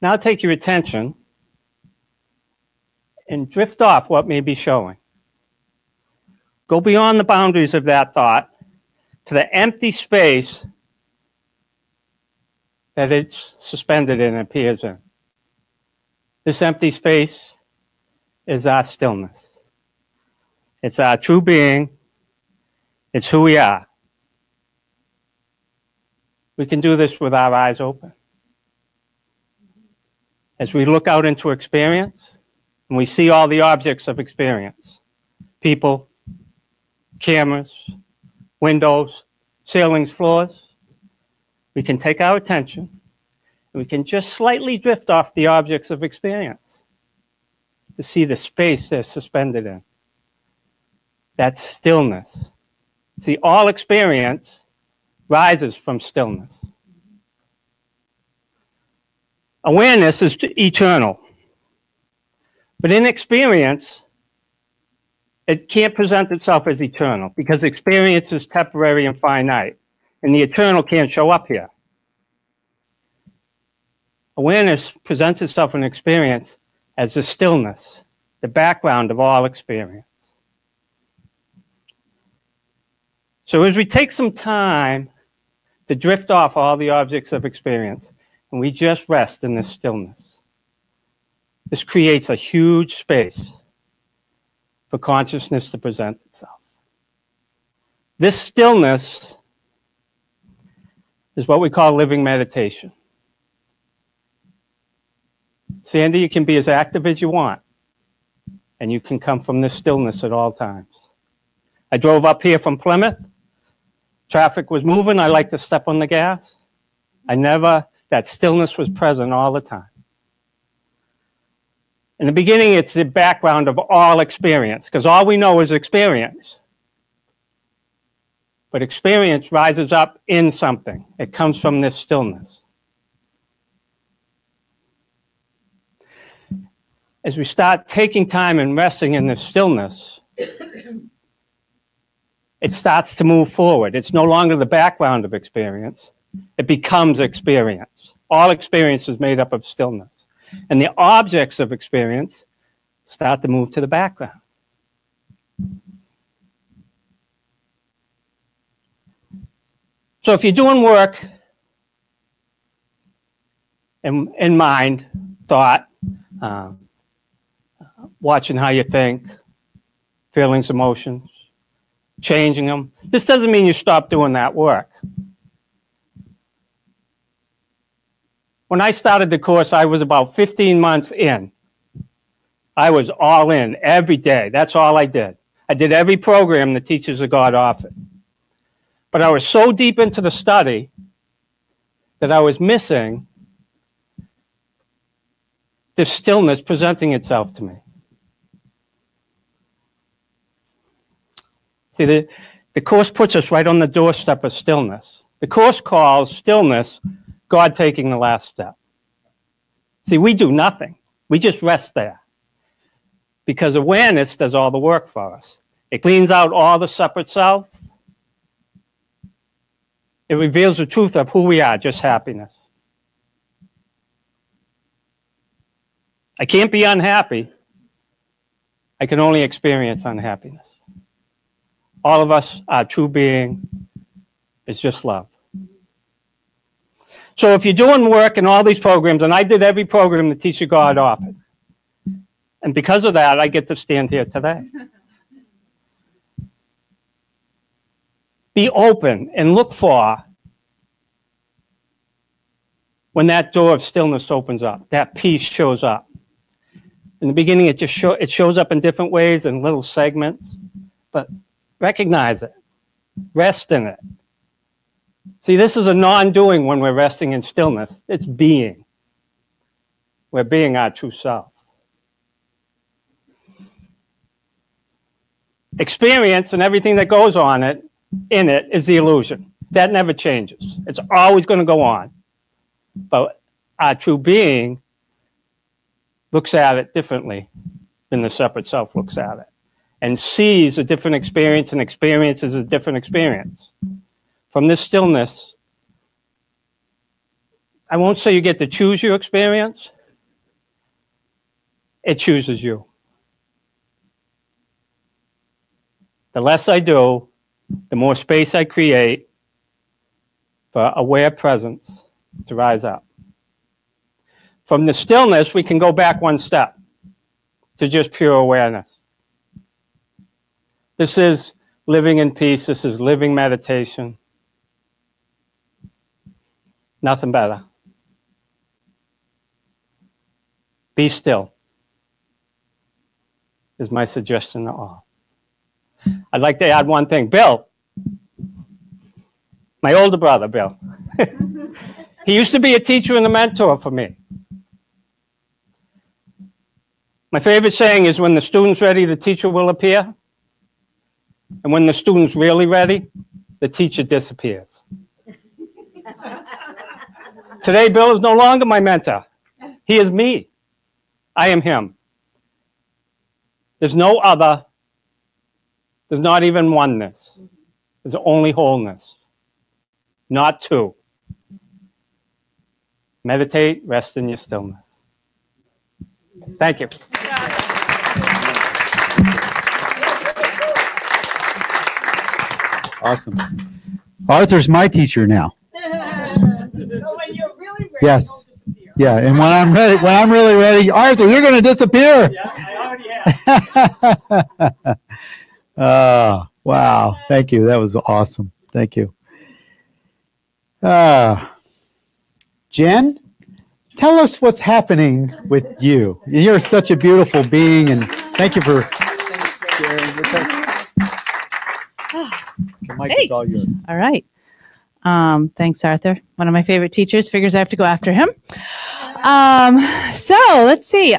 Now take your attention and drift off what may be showing. Go beyond the boundaries of that thought to the empty space that it's suspended in and appears in. This empty space is our stillness. It's our true being. It's who we are. We can do this with our eyes open. As we look out into experience, and we see all the objects of experience, people, cameras, windows, ceilings, floors, we can take our attention and we can just slightly drift off the objects of experience to see the space they're suspended in. That's stillness. See, all experience rises from stillness. Awareness is eternal. But in experience, it can't present itself as eternal because experience is temporary and finite, and the eternal can't show up here. Awareness presents itself in experience as the stillness, the background of all experience. So as we take some time to drift off all the objects of experience, and we just rest in this stillness, this creates a huge space for consciousness to present itself. This stillness is what we call living meditation. Sandy, you can be as active as you want, and you can come from this stillness at all times. I drove up here from Plymouth. Traffic was moving. I like to step on the gas. That stillness was present all the time. In the beginning, it's the background of all experience, because all we know is experience. But experience rises up in something. It comes from this stillness. as we start taking time and resting in the stillness, it starts to move forward. It's no longer the background of experience. It becomes experience. All experience is made up of stillness. And the objects of experience start to move to the background. So if you're doing work in mind, thought, watching how you think, feelings, emotions, changing them, this doesn't mean you stop doing that work. When I started the course, I was about 15 months in. I was all in every day. That's all I did. I did every program the Teachers of God offered. But I was so deep into the study that I was missing this stillness presenting itself to me. See, the Course puts us right on the doorstep of stillness. The Course calls stillness God taking the last step. See, we do nothing. We just rest there. Because awareness does all the work for us. It cleans out all the separate self. It reveals the truth of who we are, just happiness. I can't be unhappy. I can only experience unhappiness. All of us, our true being is just love. So if you're doing work in all these programs, and I did every program the Teacher God offered, and because of that, I get to stand here today. Be open and look for when that door of stillness opens up, that peace shows up. In the beginning, it shows up in different ways in little segments, but recognize it. Rest in it. See, this is a non-doing when we're resting in stillness. It's being. We're being our true self. Experience and everything that goes on in it is the illusion. That never changes. It's always going to go on. But our true being looks at it differently than the separate self looks at it, and sees a different experience and experiences a different experience. From this stillness, I won't say you get to choose your experience. It chooses you. The less I do, the more space I create for aware presence to rise up. From the stillness, we can go back one step to just pure awareness. This is living in peace. This is living meditation. Nothing better. Be still is my suggestion to all. I'd like to add one thing. Bill, my older brother, Bill, he used to be a teacher and a mentor for me. My favorite saying is, when the student's ready, the teacher will appear. And when the student's really ready, the teacher disappears. Today, Bill is no longer my mentor. He is me. I am him. There's no other. There's not even oneness. There's only wholeness. Not two. Meditate, rest in your stillness. Thank you. Awesome. Arthur's my teacher now. Yes. Yeah, and when I'm really ready, Arthur, you're going to disappear. Yeah, I already have. Wow. Thank you. That was awesome. Thank you. Jen, tell us what's happening with you. You're such a beautiful being, and thank you for sharing with us. The mic is all yours. All right. Thanks, Arthur. One of my favorite teachers. Figures I have to go after him. So let's see.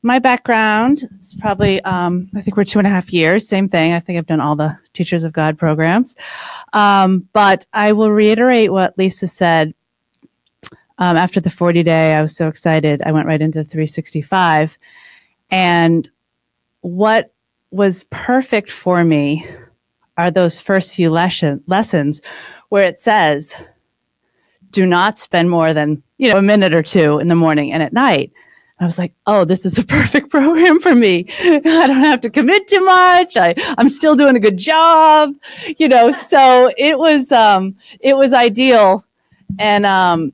My background is probably, I think we're 2.5 years. Same thing. I think I've done all the Teachers of God programs. But I will reiterate what Lisa said. After the 40-day, I was so excited. I went right into 365. And what was perfect for me are those first few lessons where it says, do not spend more than, a minute or two in the morning and at night. And I was like, oh, this is a perfect program for me. I don't have to commit too much. I'm still doing a good job, so it was ideal. And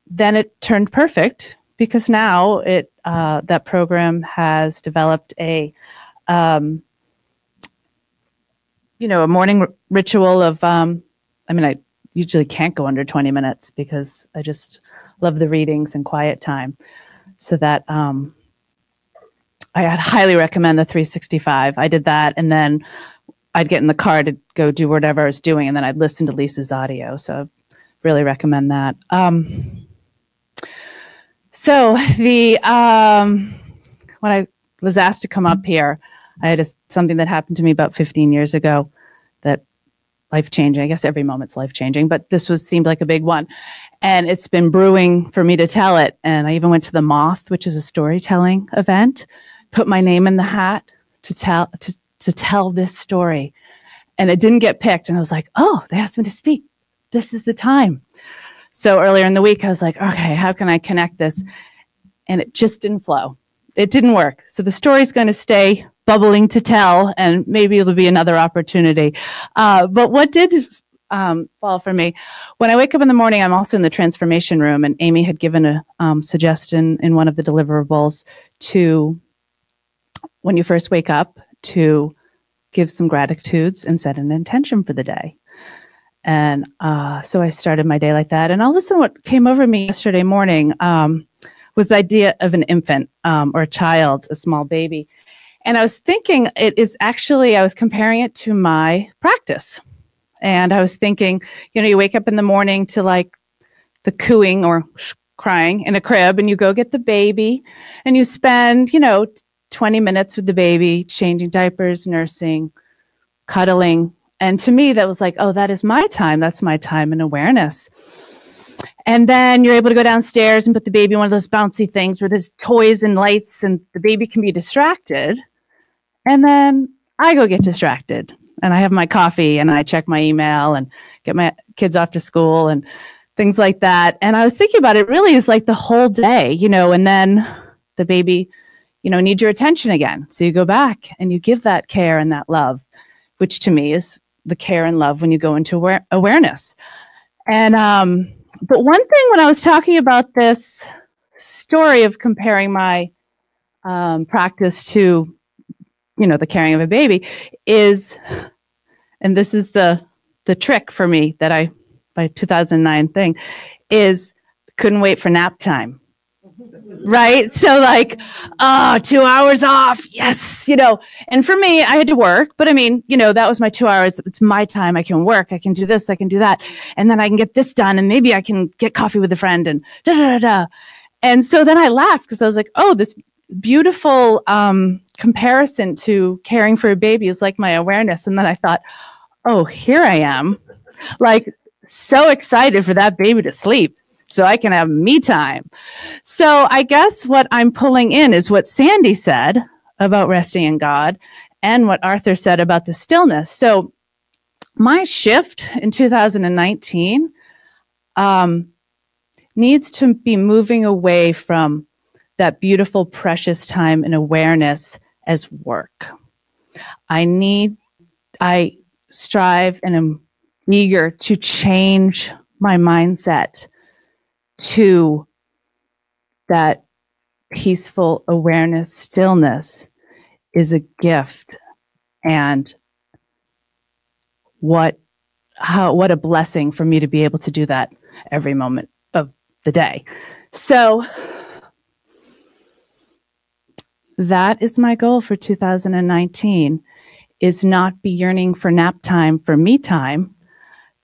then it turned perfect because now that program has developed a morning ritual of, I usually can't go under 20 minutes because I just love the readings and quiet time. So that I highly recommend the 365. I did that, and then I'd get in the car to go do whatever I was doing, and then I'd listen to Lisa's audio. So really recommend that. So when I was asked to come up here, I had something that happened to me about 15 years ago that life-changing. I guess every moment's life-changing, but this seemed like a big one. And it's been brewing for me to tell it. And I even went to the Moth, which is a storytelling event, put my name in the hat to tell this story. And it didn't get picked. And I was like, oh, they asked me to speak. This is the time. So earlier in the week, I was like, okay, how can I connect this? And it just didn't flow. It didn't work. So the story's going to stay bubbling to tell, and maybe it'll be another opportunity. But what did fall for me, when I wake up in the morning, I'm also in the transformation room, and Amy had given a suggestion in one of the deliverables to, when you first wake up, to give some gratitudes and set an intention for the day. And so I started my day like that. And all of a sudden, what came over me yesterday morning was the idea of an infant or a child, a small baby. And I was thinking I was comparing it to my practice. And I was thinking, you wake up in the morning to like the cooing or crying in a crib, and you go get the baby, and you spend, 20 minutes with the baby, changing diapers, nursing, cuddling. And to me, that was like, oh, that is my time. That's my time in awareness. And then you're able to go downstairs and put the baby in one of those bouncy things where there's toys and lights, and the baby can be distracted. And then I go get distracted, and I have my coffee, and I check my email and get my kids off to school and things like that. And I was thinking about it really is like the whole day, and then the baby, needs your attention again. So you go back and you give that care and that love, which to me is the care and love when you go into awareness. And, but one thing when I was talking about this story of comparing my practice to, the caring of a baby is, and this is the trick for me that by 2009 thing, is couldn't wait for nap time. Right? So like, 2 hours off. Yes. And for me, I had to work, but that was my 2 hours. It's my time. I can work. I can do this. I can do that. And then I can get this done. And maybe I can get coffee with a friend and da, da, da, da. And so then I laughed because I was like, oh, this beautiful comparison to caring for a baby is like my awareness. And then I thought, oh, here I am, like so excited for that baby to sleep so I can have me time. So I guess what I'm pulling in is what Sandy said about resting in God and what Arthur said about the stillness. So my shift in 2019 needs to be moving away from that beautiful, precious time in awareness as work. I strive and am eager to change my mindset to that peaceful awareness, stillness is a gift. And what a blessing for me to be able to do that every moment of the day. So that is my goal for 2019, is not be yearning for nap time, for me time,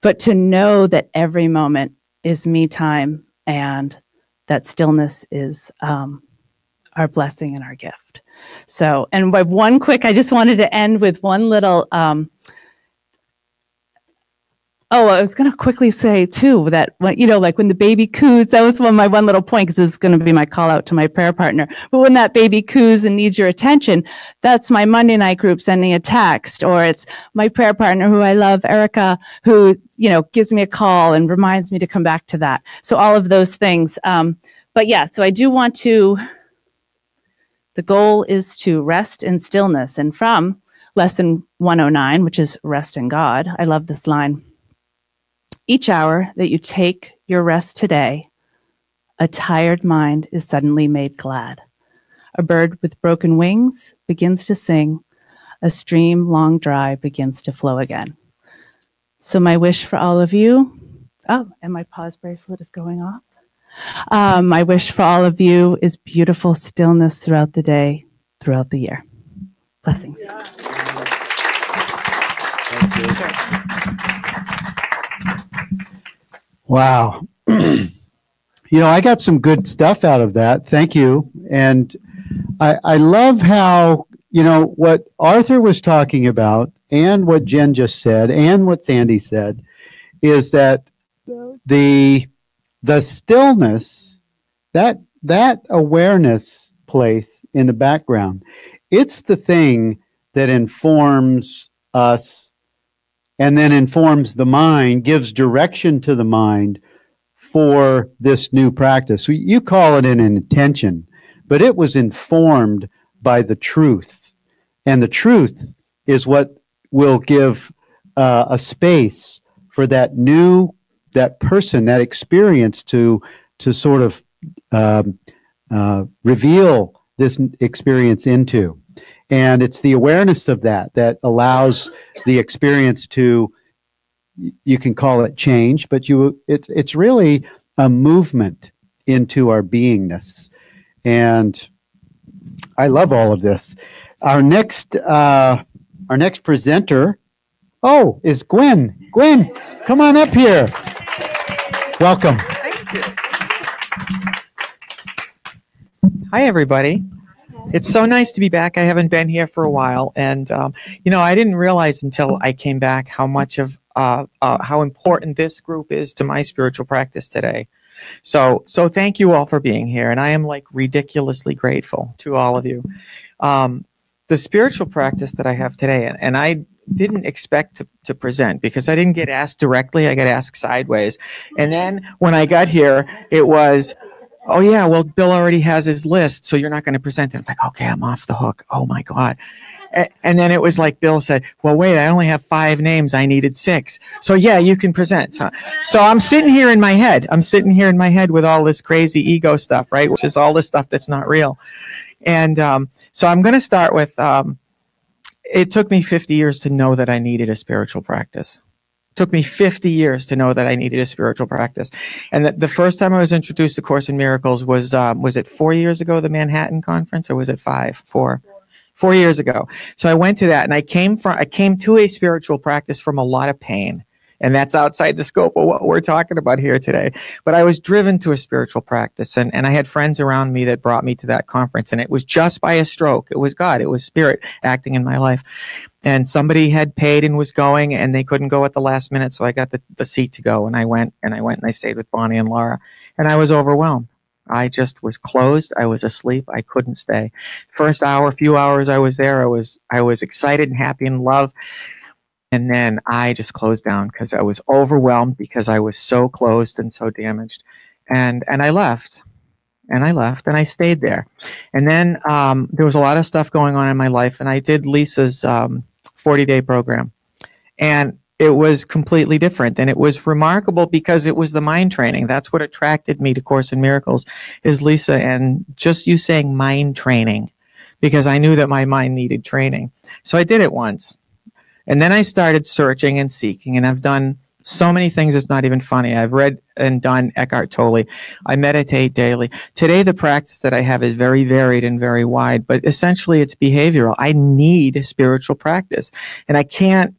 but to know that every moment is me time and that stillness is our blessing and our gift. So, and by one quick, I just wanted to end with one little Oh, I was going to quickly say too that like when the baby coos, that was my one little point because it was going to be my call out to my prayer partner. But when that baby coos and needs your attention, that's my Monday night group sending a text, or it's my prayer partner who I love, Erica, who gives me a call and reminds me to come back to that. So all of those things. But yeah, so I do want to. The goal is to rest in stillness, and from lesson 109, which is rest in God, I love this line. Each hour that you take your rest today, a tired mind is suddenly made glad. A bird with broken wings begins to sing. A stream long dry begins to flow again. So my wish for all of you, and my pause bracelet is going off. My wish for all of you is beautiful stillness throughout the day, throughout the year. Blessings. Thank you. Wow. I got some good stuff out of that. Thank you. And I love how, what Arthur was talking about and what Jen just said and what Sandy said is that the stillness, that awareness place in the background, it's the thing that informs us and then informs the mind, gives direction to the mind for this new practice. You call it an intention, but it was informed by the truth. And the truth is what will give a space for that person, that experience to sort of reveal this experience into. And it's the awareness of that allows the experience to, you can call it change, but it's really a movement into our beingness. And I love all of this. Our next presenter, is Gwen. Gwen, come on up here. Welcome. Thank you. Hi, everybody. It's so nice to be back. I haven't been here for a while, and I didn't realize until I came back how much of how important this group is to my spiritual practice today. So thank you all for being here, and I am ridiculously grateful to all of you. The spiritual practice that I have today, and I didn't expect to present because I didn't get asked directly. I got asked sideways, and then when I got here, it was, oh yeah, well, Bill already has his list, so you're not going to present it. I'm like, okay, I'm off the hook. Oh my God. And then it was like Bill said, well, wait, I only have 5 names. I needed 6. So yeah, you can present. So I'm sitting here in my head. With all this crazy ego stuff, right? Which is all this stuff that's not real. And so I'm going to start with, it took me 50 years to know that I needed a spiritual practice. Took me 50 years to know that I needed a spiritual practice. And the first time I was introduced to Course in Miracles was it 4 years ago, the Manhattan conference, or was it 5? 4 years ago. So I went to that, and I came to a spiritual practice from a lot of pain. And that's outside the scope of what we're talking about here today. But I was driven to a spiritual practice, and I had friends around me that brought me to that conference, and it was just by a stroke. It was God. It was Spirit acting in my life. And somebody had paid and was going, and they couldn't go at the last minute, so I got the seat to go, and I went and I stayed with Bonnie and Laura, and I was overwhelmed. I just was closed. I was asleep. I couldn't stay. First few hours I was there, I was excited and happy and in love. And then I just closed down because I was overwhelmed because I was so closed and so damaged. And I left. And I stayed there. And then there was a lot of stuff going on in my life. And I did Lisa's 40-day program. And it was completely different. And it was remarkable because it was the mind training. That's what attracted me to Course in Miracles, is Lisa. And just you saying mind training, because I knew that my mind needed training. So I did it once. And then I started searching and seeking, and I've done so many things it's not even funny. I've read and done Eckhart Tolle. I meditate daily. Today, the practice that I have is very varied and very wide, but essentially it's behavioral. I need a spiritual practice, and I can't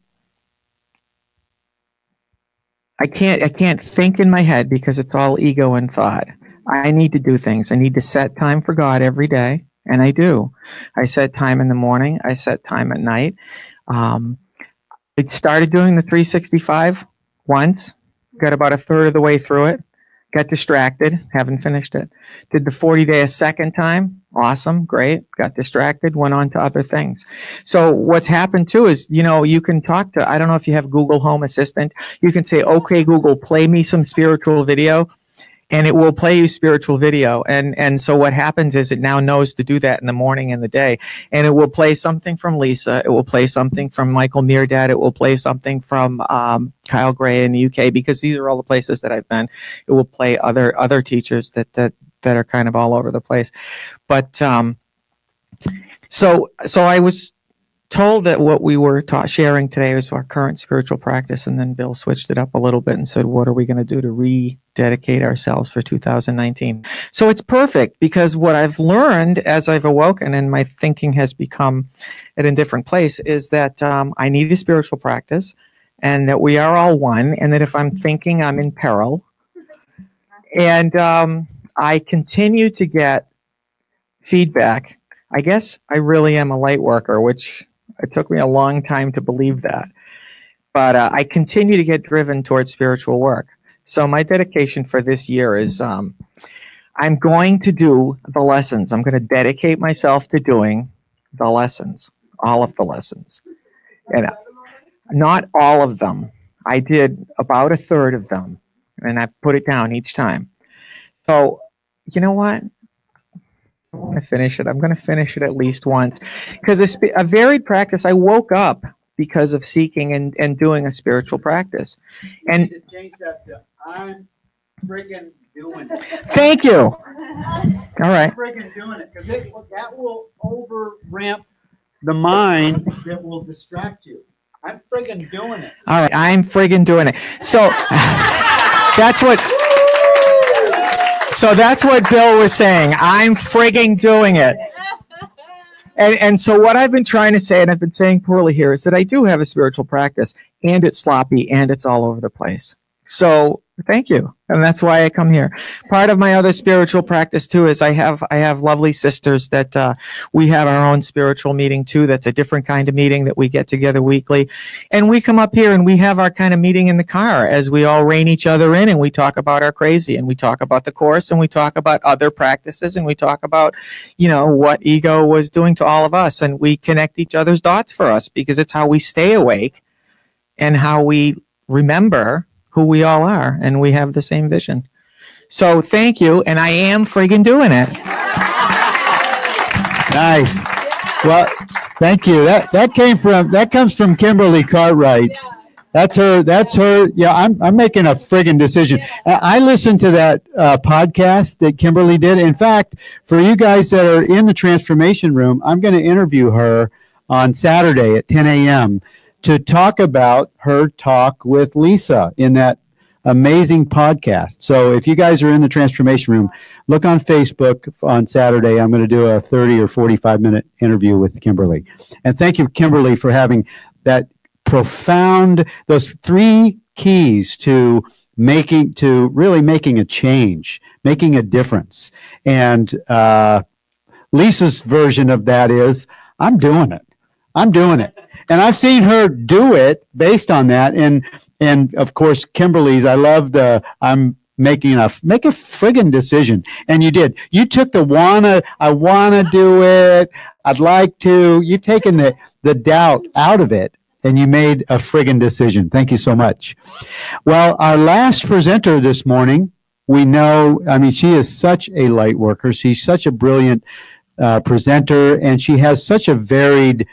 think in my head because it's all ego and thought. I need to do things. I need to set time for God every day, and I do. I set time in the morning. I set time at night. I started doing the 365 once, got about a third of the way through it, got distracted, haven't finished it. Did the 40-day a second time. Awesome, great. Got distracted, went on to other things. So what's happened too is, you can talk to, I don't know if you have Google Home Assistant. You can say, okay, Google, play me some spiritual video. And it will play you spiritual video. And so what happens is it now knows to do that in the morning and the day. And it will play something from Lisa. It will play something from Michael Meerdad. It will play something from Kyle Gray in the UK, because these are all the places that I've been. It will play other teachers that are kind of all over the place. But so I was told that what we were sharing today was our current spiritual practice, and then Bill switched it up a little bit and said, what are we going to do to rededicate ourselves for 2019? So it's perfect, because what I've learned as I've awoken and my thinking has become at a different place is that I need a spiritual practice, and that we are all one, and that if I'm thinking, I'm in peril. And I continue to get feedback. I guess I really am a light worker, which it took me a long time to believe that. But I continue to get driven towards spiritual work. So my dedication for this year is I'm going to do the lessons. I'm going to dedicate myself to doing the lessons, all of the lessons. And not all of them. I did about a third of them, and I put it down each time. So, you know what? I want to finish it. I'm going to finish it at least once, because it's a varied practice. I woke up because of seeking and doing a spiritual practice. And change that to I'm friggin' doing it. Thank you. All right. I'm friggin' doing it, because that will over ramp the mind that will distract you. I'm friggin' doing it. All right. I'm friggin' doing it. So that's what. So that's what Bill was saying. I'm frigging doing it. And so what I've been trying to say, and I've been saying poorly here, is that I do have a spiritual practice, and it's sloppy, and it's all over the place. So thank you. And that's why I come here. Part of my other spiritual practice too is I have lovely sisters that we have our own spiritual meeting too. That's a different kind of meeting that we get together weekly. And we come up here and we have our kind of meeting in the car as we all rein each other in, and we talk about our crazy, and we talk about the course, and we talk about other practices, and we talk about, what ego was doing to all of us. And we connect each other's dots for us, because it's how we stay awake and how we remember who we all are, and we have the same vision. So thank you, and I am friggin' doing it. Nice. Well, thank you. That comes from Kimberly Cartwright. That's her. Yeah, I'm making a friggin' decision. I listened to that podcast that Kimberly did. In fact, for you guys that are in the transformation room, I'm going to interview her on Saturday at 10 a.m. to talk about her talk with Lisa in that amazing podcast. So if you guys are in the transformation room, look on Facebook on Saturday. I'm going to do a 30 or 45-minute interview with Kimberly. And thank you, Kimberly, for having that profound, those 3 keys to really making a change, making a difference. And Lisa's version of that is, I'm doing it. I'm doing it. And I've seen her do it based on that. And of course, Kimberly's, I love make a friggin' decision. And you did. You took I wanna do it, I'd like to. You've taken the doubt out of it, and you made a friggin' decision. Thank you so much. Well, our last presenter this morning, she is such a light worker. She's such a brilliant presenter, and she has such a varied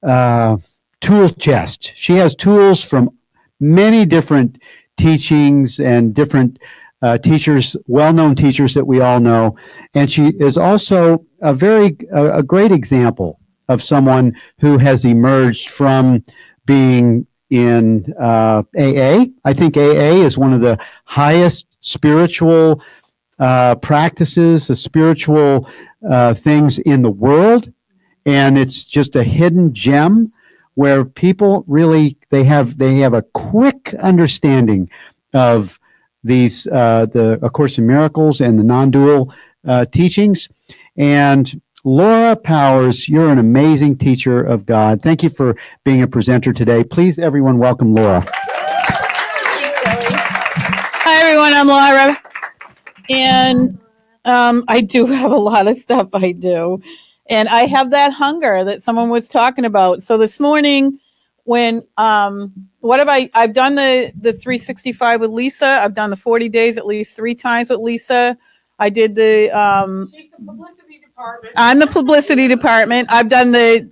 tool chest. She has tools from many different teachings and different teachers, well-known teachers that we all know. And she is also a great example of someone who has emerged from being in AA. I think AA is one of the highest spiritual practices, the spiritual things in the world. And it's just a hidden gem where people really, they have a quick understanding of these, the A Course in Miracles and the non-dual teachings. And Laura Powers, you're an amazing teacher of God. Thank you for being a presenter today. Please, everyone, welcome Laura. everyone. I'm Laura. And I do have a lot of stuff I do. And I have that hunger that someone was talking about. So this morning, when I've done the 365 with Lisa. I've done the 40 days at least 3 times with Lisa. I did the I'm the publicity department. I've done the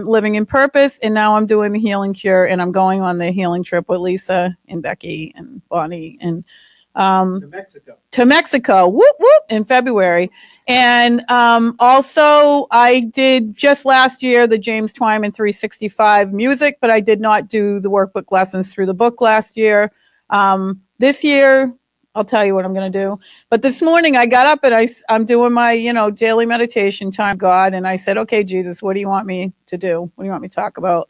Living in Purpose, and now I'm doing the Healing Cure, and I'm going on the healing trip with Lisa and Becky and Bonnie and to Mexico, whoop whoop, in February. And also I did just last year the James Twyman 365 music, but I did not do the workbook lessons through the book last year. This year, I'll tell you what I'm going to do. But this morning I got up and I'm doing my, daily meditation time, God. And I said, okay, Jesus, what do you want me to do? What do you want me to talk about?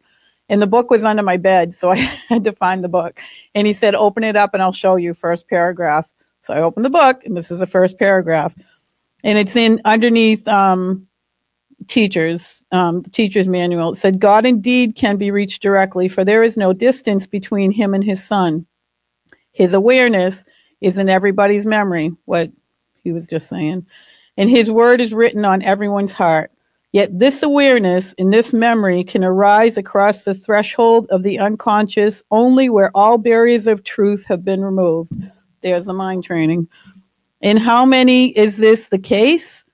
And the book was under my bed, so I had to find the book. And he said, open it up and I'll show you, first paragraph. So I opened the book, and this is the first paragraph. And it's underneath the teacher's manual. It said, God indeed can be reached directly, for there is no distance between him and his son. His awareness is in everybody's memory, what he was just saying. And his word is written on everyone's heart. Yet this awareness and this memory can arise across the threshold of the unconscious only where all barriers of truth have been removed. There's the mind training. And how many is this the case?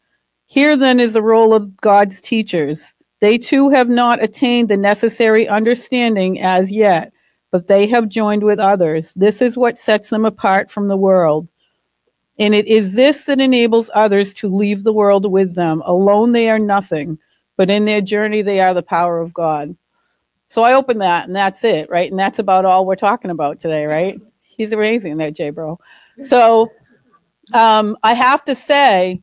Here then is the role of God's teachers. They too have not attained the necessary understanding as yet, but they have joined with others. This is what sets them apart from the world. And it is this that enables others to leave the world with them. Alone they are nothing, but in their journey they are the power of God. So I open that, and that's it, right? And that's about all we're talking about today, right? He's amazing, that J-Bro. So I have to say,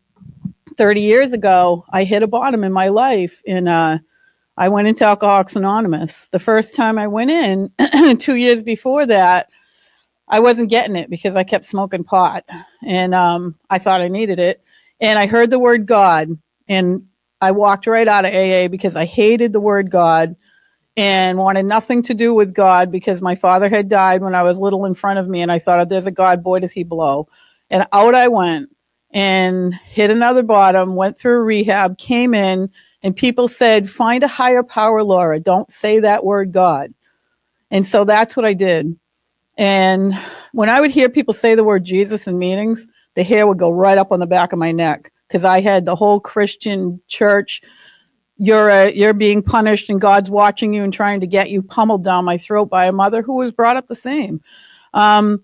30 years ago, I hit a bottom in my life, and I went into Alcoholics Anonymous. The first time I went in, 2 years before that, I wasn't getting it because I kept smoking pot, and I thought I needed it. And I heard the word God, and I walked right out of AA because I hated the word God and wanted nothing to do with God because my father had died when I was little in front of me, and I thought, if there's a God, boy, does he blow. And out I went and hit another bottom, went through rehab, came in, and people said, find a higher power, Laura. Don't say that word God. And so that's what I did. And when I would hear people say the word Jesus in meetings, the hair would go right up on the back of my neck because I had the whole Christian church, you're being punished and God's watching you and trying to get you pummeled down my throat by a mother who was brought up the same. And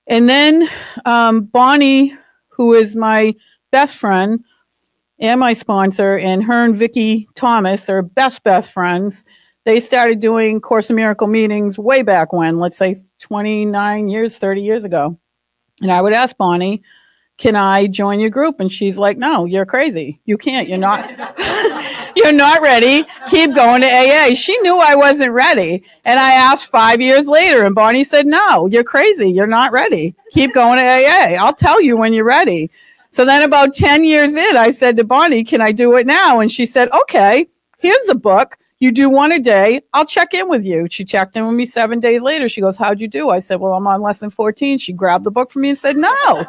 then Bonnie, who is my best friend and my sponsor, and her and Vicki Thomas are best friends. They started doing Course in Miracle meetings way back when, let's say 29 years, 30 years ago. And I would ask Bonnie, can I join your group? And she's like, no, you're crazy. You can't. You're not. You're not ready. Keep going to AA. She knew I wasn't ready. And I asked 5 years later, and Bonnie said, no, you're crazy. You're not ready. Keep going to AA. I'll tell you when you're ready. So then about 10 years in, I said to Bonnie, can I do it now? And she said, okay, here's the book. You do one a day. I'll check in with you. She checked in with me 7 days later. She goes, how'd you do? I said, well, I'm on lesson 14. She grabbed the book from me and said, no.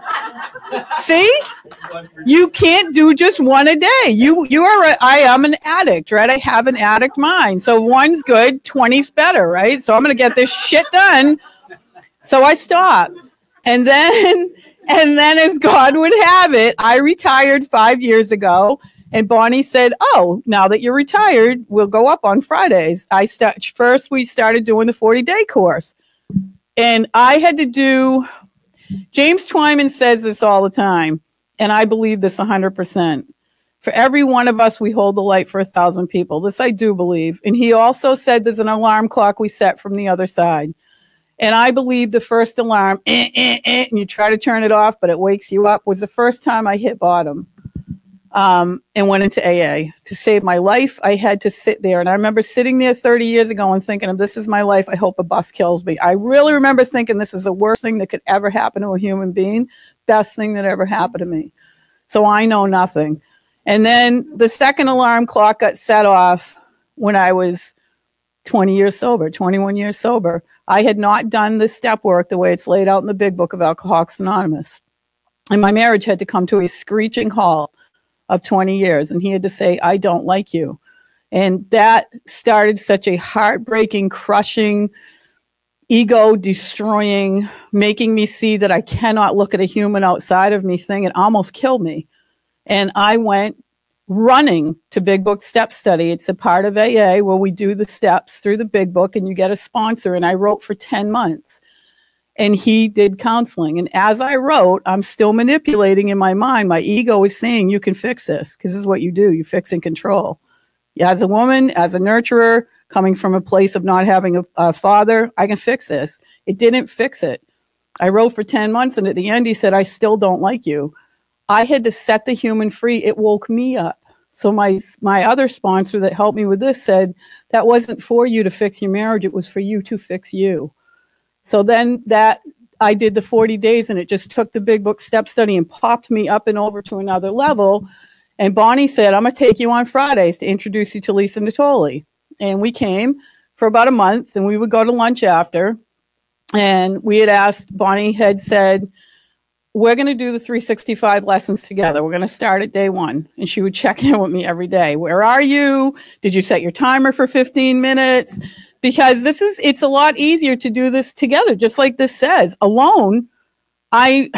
See, you can't do just one a day. I am an addict, right? I have an addict mind. So one's good, 20's better, right? So I'm going to get this shit done. So I stopped. And then as God would have it, I retired 5 years ago. And Bonnie said, oh, now that you're retired, we'll go up on Fridays. First, we started doing the 40-day course. And I had to do, James Twyman says this all the time, and I believe this 100%. For every one of us, we hold the light for 1,000 people. This I do believe. And he also said there's an alarm clock we set from the other side. And I believe the first alarm, and you try to turn it off, but it wakes you up, was the first time I hit bottom. And went into AA to save my life. I had to sit there. And I remember sitting there 30 years ago and thinking, if this is my life, I hope a bus kills me. I really remember thinking this is the worst thing that could ever happen to a human being. Best thing that ever happened to me. So I know nothing. And then the second alarm clock got set off when I was 20 years sober, 21 years sober. I had not done the step work the way it's laid out in the big book of Alcoholics Anonymous. And my marriage had to come to a screeching halt of 20 years. And he had to say, I don't like you. And that started such a heartbreaking, crushing, ego-destroying, making me see that I cannot look at a human outside of me thing. It almost killed me. And I went running to Big Book Step Study. It's a part of AA where we do the steps through the Big Book and you get a sponsor. And I wrote for 10 months. And he did counseling. And as I wrote, I'm still manipulating in my mind. My ego is saying, you can fix this, because this is what you do. You fix and control. As a woman, as a nurturer, coming from a place of not having a father, I can fix this. It didn't fix it. I wrote for 10 months, and at the end, he said, I still don't like you. I had to set the human free. It woke me up. So my other sponsor that helped me with this said, that wasn't for you to fix your marriage. It was for you to fix you. So then I did the 40 days, and it just took the Big Book Step Study and popped me up and over to another level. And Bonnie said, I'm going to take you on Fridays to introduce you to Lisa Natoli. And we came for about a month, and we would go to lunch after. And we had asked, Bonnie had said, we're going to do the 365 lessons together. We're going to start at day 1. And she would check in with me every day. Where are you? Did you set your timer for 15 minutes? Because it's a lot easier to do this together, just like this says. Alone, I'm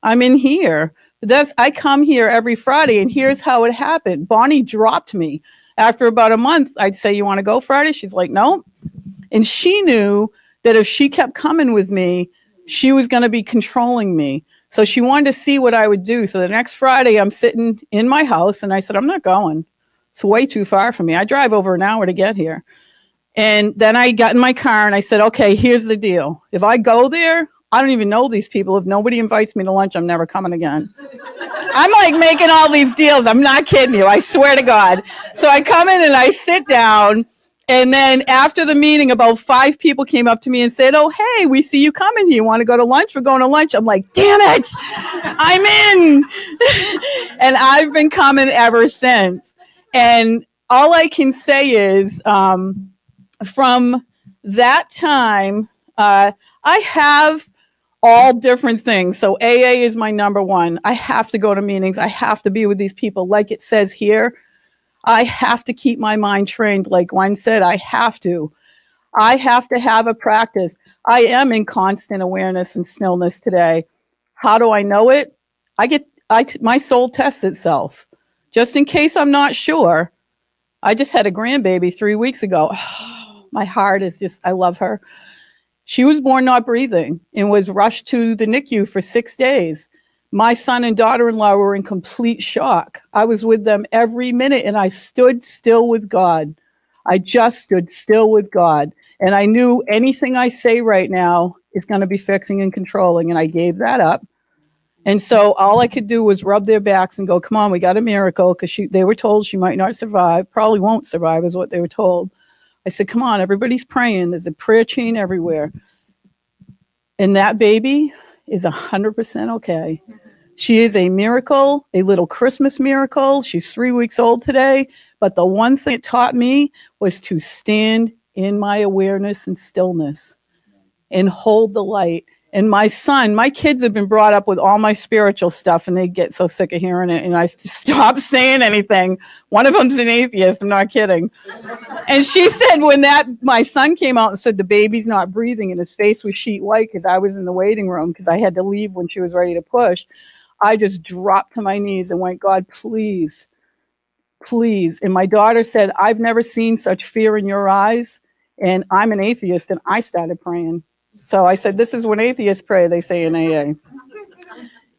in here. I come here every Friday, and here's how it happened. Bonnie dropped me. After about a month, I'd say, you want to go Friday? She's like, no. And she knew that if she kept coming with me, she was going to be controlling me. So she wanted to see what I would do. So the next Friday, I'm sitting in my house, and I said, I'm not going. It's way too far for me. I drive over an hour to get here. And then I got in my car, and I said, okay, here's the deal. If I go there, I don't even know these people. If nobody invites me to lunch, I'm never coming again. I'm like making all these deals. I'm not kidding you. I swear to God. So I come in and I sit down. And then after the meeting, about 5 people came up to me and said, oh, hey, we see you coming here. You want to go to lunch? We're going to lunch. I'm like, damn it. I'm in. And I've been coming ever since. And all I can say is from that time, I have all different things. So AA is my number one. I have to go to meetings. I have to be with these people. Like it says here, I have to keep my mind trained. Like Gwen said, I have to have a practice. I am in constant awareness and stillness today. How do I know it? My soul tests itself. Just in case I'm not sure. I just had a grandbaby 3 weeks ago. Oh, my heart is just, I love her. She was born not breathing and was rushed to the NICU for 6 days. My son and daughter-in-law were in complete shock. I was with them every minute, and I stood still with God. I just stood still with God. And I knew anything I say right now is going to be fixing and controlling, and I gave that up. And so all I could do was rub their backs and go, come on, we got a miracle, because they were told she might not survive, probably won't survive is what they were told. I said, come on, everybody's praying. There's a prayer chain everywhere. And that baby is 100% okay. She is a miracle, a little Christmas miracle. She's 3 weeks old today. But the one thing it taught me was to stand in my awareness and stillness and hold the light. And my kids have been brought up with all my spiritual stuff, and they get so sick of hearing it. And I stopped saying anything. One of them's an atheist. I'm not kidding. And she said when my son came out and said the baby's not breathing and his face was sheet white because I was in the waiting room because I had to leave when she was ready to push, I just dropped to my knees and went, God, please, please. And my daughter said, I've never seen such fear in your eyes. And I'm an atheist, and I started praying. So I said, this is when atheists pray, they say in AA.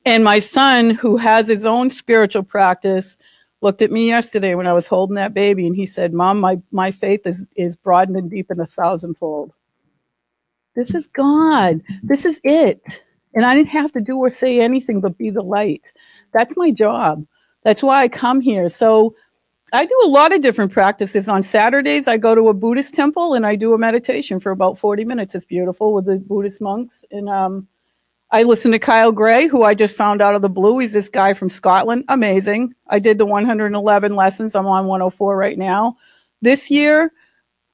And my son, who has his own spiritual practice, looked at me yesterday when I was holding that baby, and he said, Mom, my faith is broadened and deepened 1,000-fold. This is God. This is it. And I didn't have to do or say anything but be the light. That's my job. That's why I come here. So I do a lot of different practices. On Saturdays, I go to a Buddhist temple and I do a meditation for about 40 minutes. It's beautiful with the Buddhist monks. And I listen to Kyle Gray, who I just found out of the blue. He's this guy from Scotland. Amazing. I did the 111 lessons. I'm on 104 right now. This year,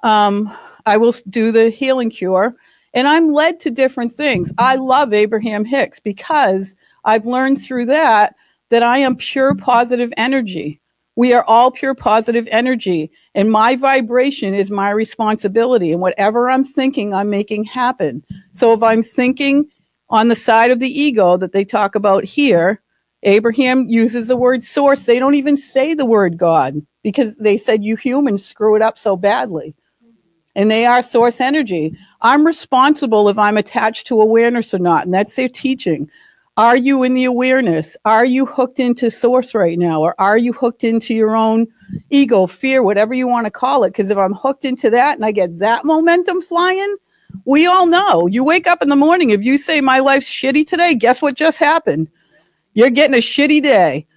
I will do the healing cure. And I'm led to different things. I love Abraham Hicks because I've learned through that I am pure positive energy. We are all pure positive energy. And my vibration is my responsibility. And whatever I'm thinking, I'm making happen. So if I'm thinking on the side of the ego that they talk about here, Abraham uses the word source. They don't even say the word God because they said you humans screw it up so badly. And they are source energy. I'm responsible if I'm attached to awareness or not. And that's their teaching. Are you in the awareness? Are you hooked into source right now? Or are you hooked into your own ego, fear, whatever you want to call it? Because if I'm hooked into that and I get that momentum flying, we all know. You wake up in the morning, if you say my life's shitty today, guess what just happened? You're getting a shitty day.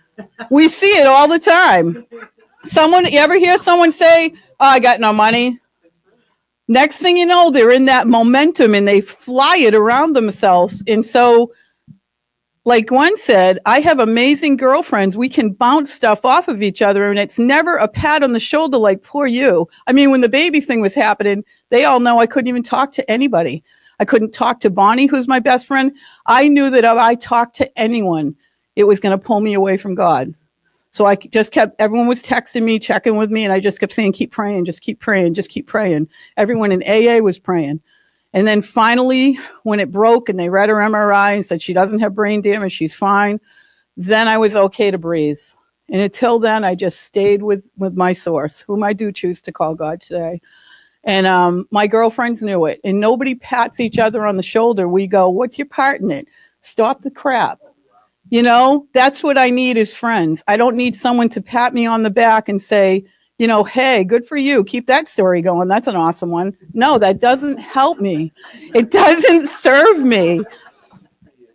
We see it all the time. You ever hear someone say, oh, I got no money? Next thing you know, they're in that momentum and they fly it around themselves. And so, like Gwen said, I have amazing girlfriends. We can bounce stuff off of each other, and it's never a pat on the shoulder like, poor you. I mean, when the baby thing was happening, they all know I couldn't even talk to anybody. I couldn't talk to Bonnie, who's my best friend. I knew that if I talked to anyone, it was going to pull me away from God. So I just everyone was texting me, checking with me, and I just kept saying, keep praying, just keep praying, just keep praying. Everyone in AA was praying. And then finally, when it broke and they read her MRI and said she doesn't have brain damage, she's fine, then I was okay to breathe. And until then, I just stayed with my source, whom I do choose to call God today. And my girlfriends knew it. And nobody pats each other on the shoulder. We go, what's your part in it? Stop the crap. You know, that's what I need is friends. I don't need someone to pat me on the back and say, you know, hey, good for you. Keep that story going. That's an awesome one. No, that doesn't help me. It doesn't serve me,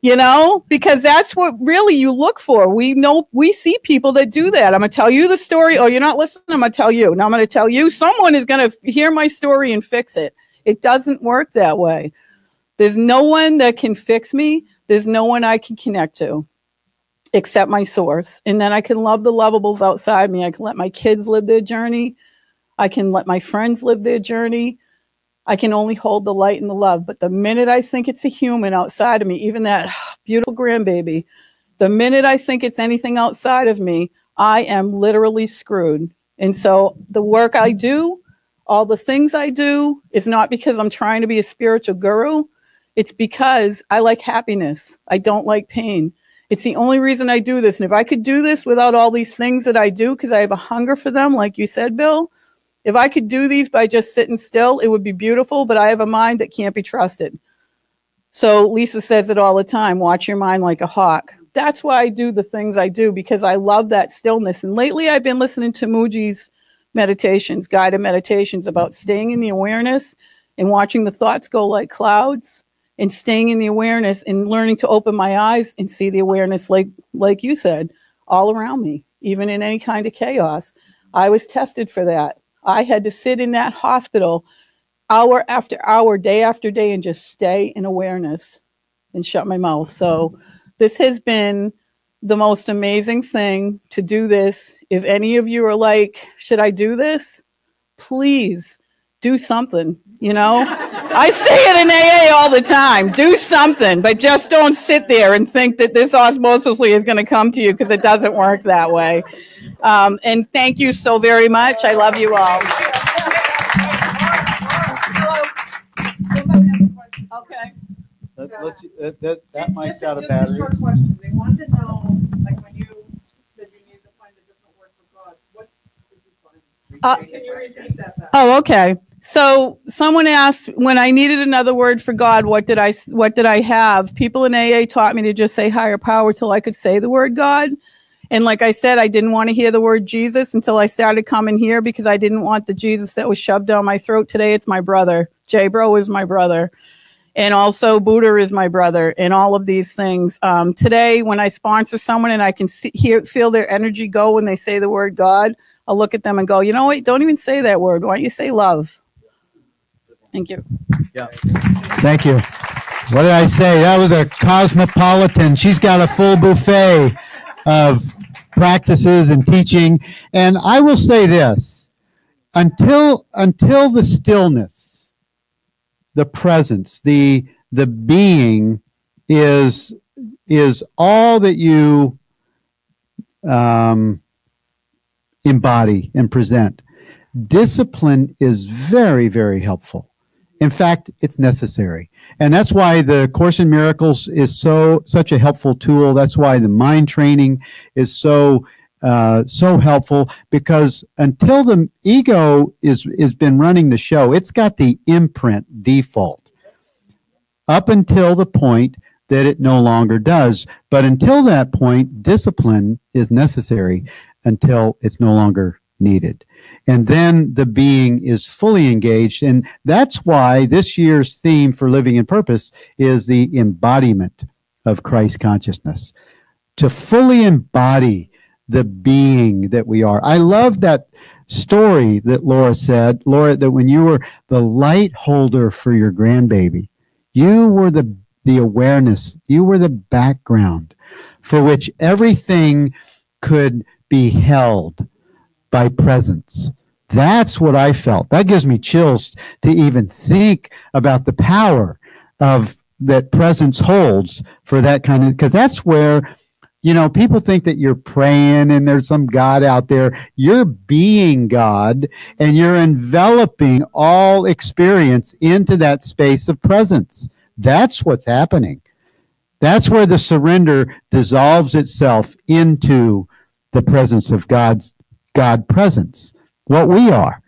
you know, because that's what really you look for. We see people that do that. I'm going to tell you the story. Oh, you're not listening? I'm going to tell you. Now I'm going to tell you. Someone is going to hear my story and fix it. It doesn't work that way. There's no one that can fix me. There's no one I can connect to except my source. And then I can love the lovables outside me. I can let my kids live their journey. I can let my friends live their journey. I can only hold the light and the love. But the minute I think it's a human outside of me, even that beautiful grandbaby, the minute I think it's anything outside of me, I am literally screwed. And so the work I do, all the things I do, is not because I'm trying to be a spiritual guru. It's because I like happiness. I don't like pain. It's the only reason I do this. And if I could do this without all these things that I do, because I have a hunger for them, like you said, Bill, if I could do these by just sitting still, it would be beautiful, but I have a mind that can't be trusted. So Lisa says it all the time, watch your mind like a hawk. That's why I do the things I do, because I love that stillness. And lately I've been listening to Muji's meditations, guided meditations about staying in the awareness and watching the thoughts go like clouds, and staying in the awareness and learning to open my eyes and see the awareness, like you said, all around me, even in any kind of chaos. I was tested for that. I had to sit in that hospital hour after hour, day after day, and just stay in awareness and shut my mouth. So this has been the most amazing thing to do this. If any of you are like, should I do this? Please do something. You know, I say it in AA all the time. Do something, but just don't sit there and think that this osmosisly is going to come to you, because it doesn't work that way. And thank you so very much. I love you all. Okay. That mic's out of batteries. Just a short question. They want to know, like when you said you need to find a different word for God, what did you find? Can you repeat that back? Oh, okay. So someone asked, when I needed another word for God, what did I have? People in AA taught me to just say higher power till I could say the word God. And like I said, I didn't want to hear the word Jesus until I started coming here, because I didn't want the Jesus that was shoved down my throat. Today, it's my brother. J-Bro is my brother. And also Buddha is my brother, and all of these things. Today, when I sponsor someone and I can feel their energy go when they say the word God, I'll look at them and go, you know what? Don't even say that word. Why don't you say love? Thank you. Yeah. Thank you. What did I say? That was a cosmopolitan. She's got a full buffet of practices and teaching. And I will say this, until the stillness the presence, the being is all that you embody and present. Discipline is very, very helpful. In fact, it's necessary. And that's why the Course in Miracles is such a helpful tool. That's why the mind training is so helpful, because until the ego is been running the show, it's got the imprint default up until the point that it no longer does. But until that point, discipline is necessary until it's no longer needed. And then the being is fully engaged. And that's why this year's theme for Living in Purpose is the embodiment of Christ consciousness. To fully embody the being that we are. I love that story that Laura said, Laura, that when you were the light holder for your grandbaby, you were the awareness, you were the background for which everything could be held by presence. That's what I felt. That gives me chills to even think about the power of that presence holds for that kind of, because that's where, you know, people think that you're praying and there's some God out there. You're being God, and you're enveloping all experience into that space of presence. That's what's happening. That's where the surrender dissolves itself into the presence of God presence, what we are.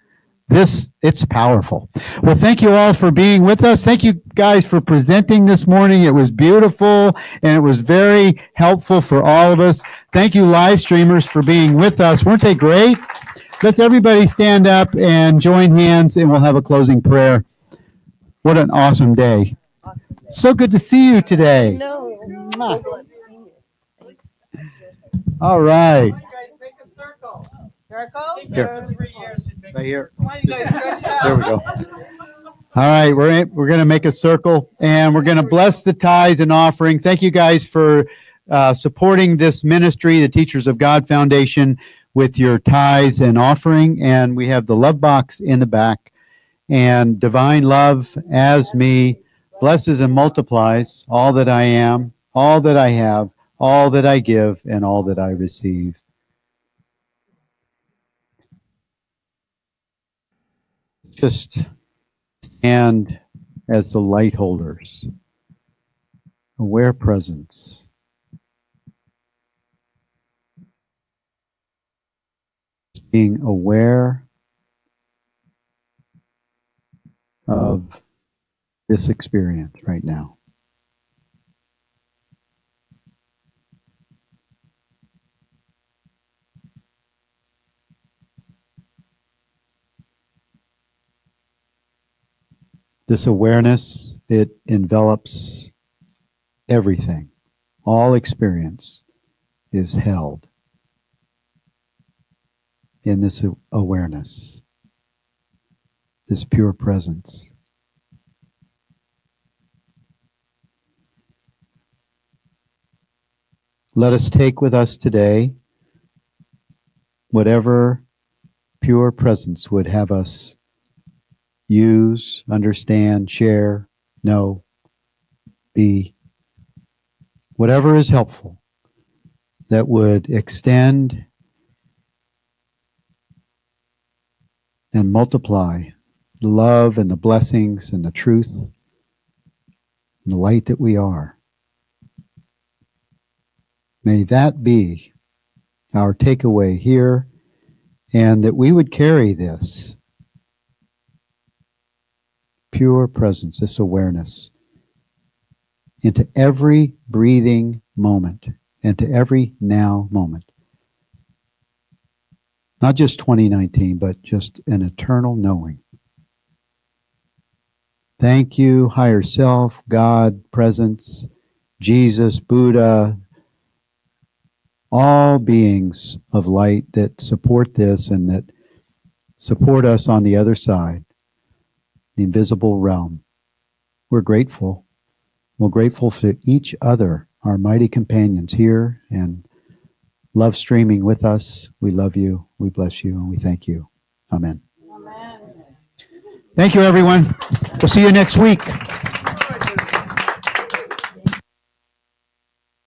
It's powerful. Well, thank you all for being with us. Thank you guys for presenting this morning. It was beautiful, and it was very helpful for all of us. Thank you, live streamers, for being with us. Weren't they great? Let's everybody stand up and join hands, and we'll have a closing prayer. What an awesome day. So good to see you today. All right. Here. Right here. There we go. All right, we're going to make a circle, and we're going to bless the tithes and offering. Thank you guys for supporting this ministry, the Teachers of God Foundation, with your tithes and offering. And we have the love box in the back. And divine love as me blesses and multiplies all that I am, all that I have, all that I give, and all that I receive. Just stand as the light holders, aware presence. Being aware of this experience right now. This awareness, it envelops everything. All experience is held in this awareness, this pure presence. Let us take with us today whatever pure presence would have us use, understand, share, know, be, whatever is helpful that would extend and multiply the love and the blessings and the truth and the light that we are. May that be our takeaway here, and that we would carry this pure presence, this awareness, into every breathing moment and to every now moment. Not just 2019, but just an eternal knowing. Thank you, higher self, God, presence, Jesus, Buddha, all beings of light that support this and that support us on the other side, the invisible realm. We're grateful. We're grateful to each other, our mighty companions here and love streaming with us. We love you, we bless you, and we thank you. Amen. Amen. Thank you, everyone. We'll see you next week.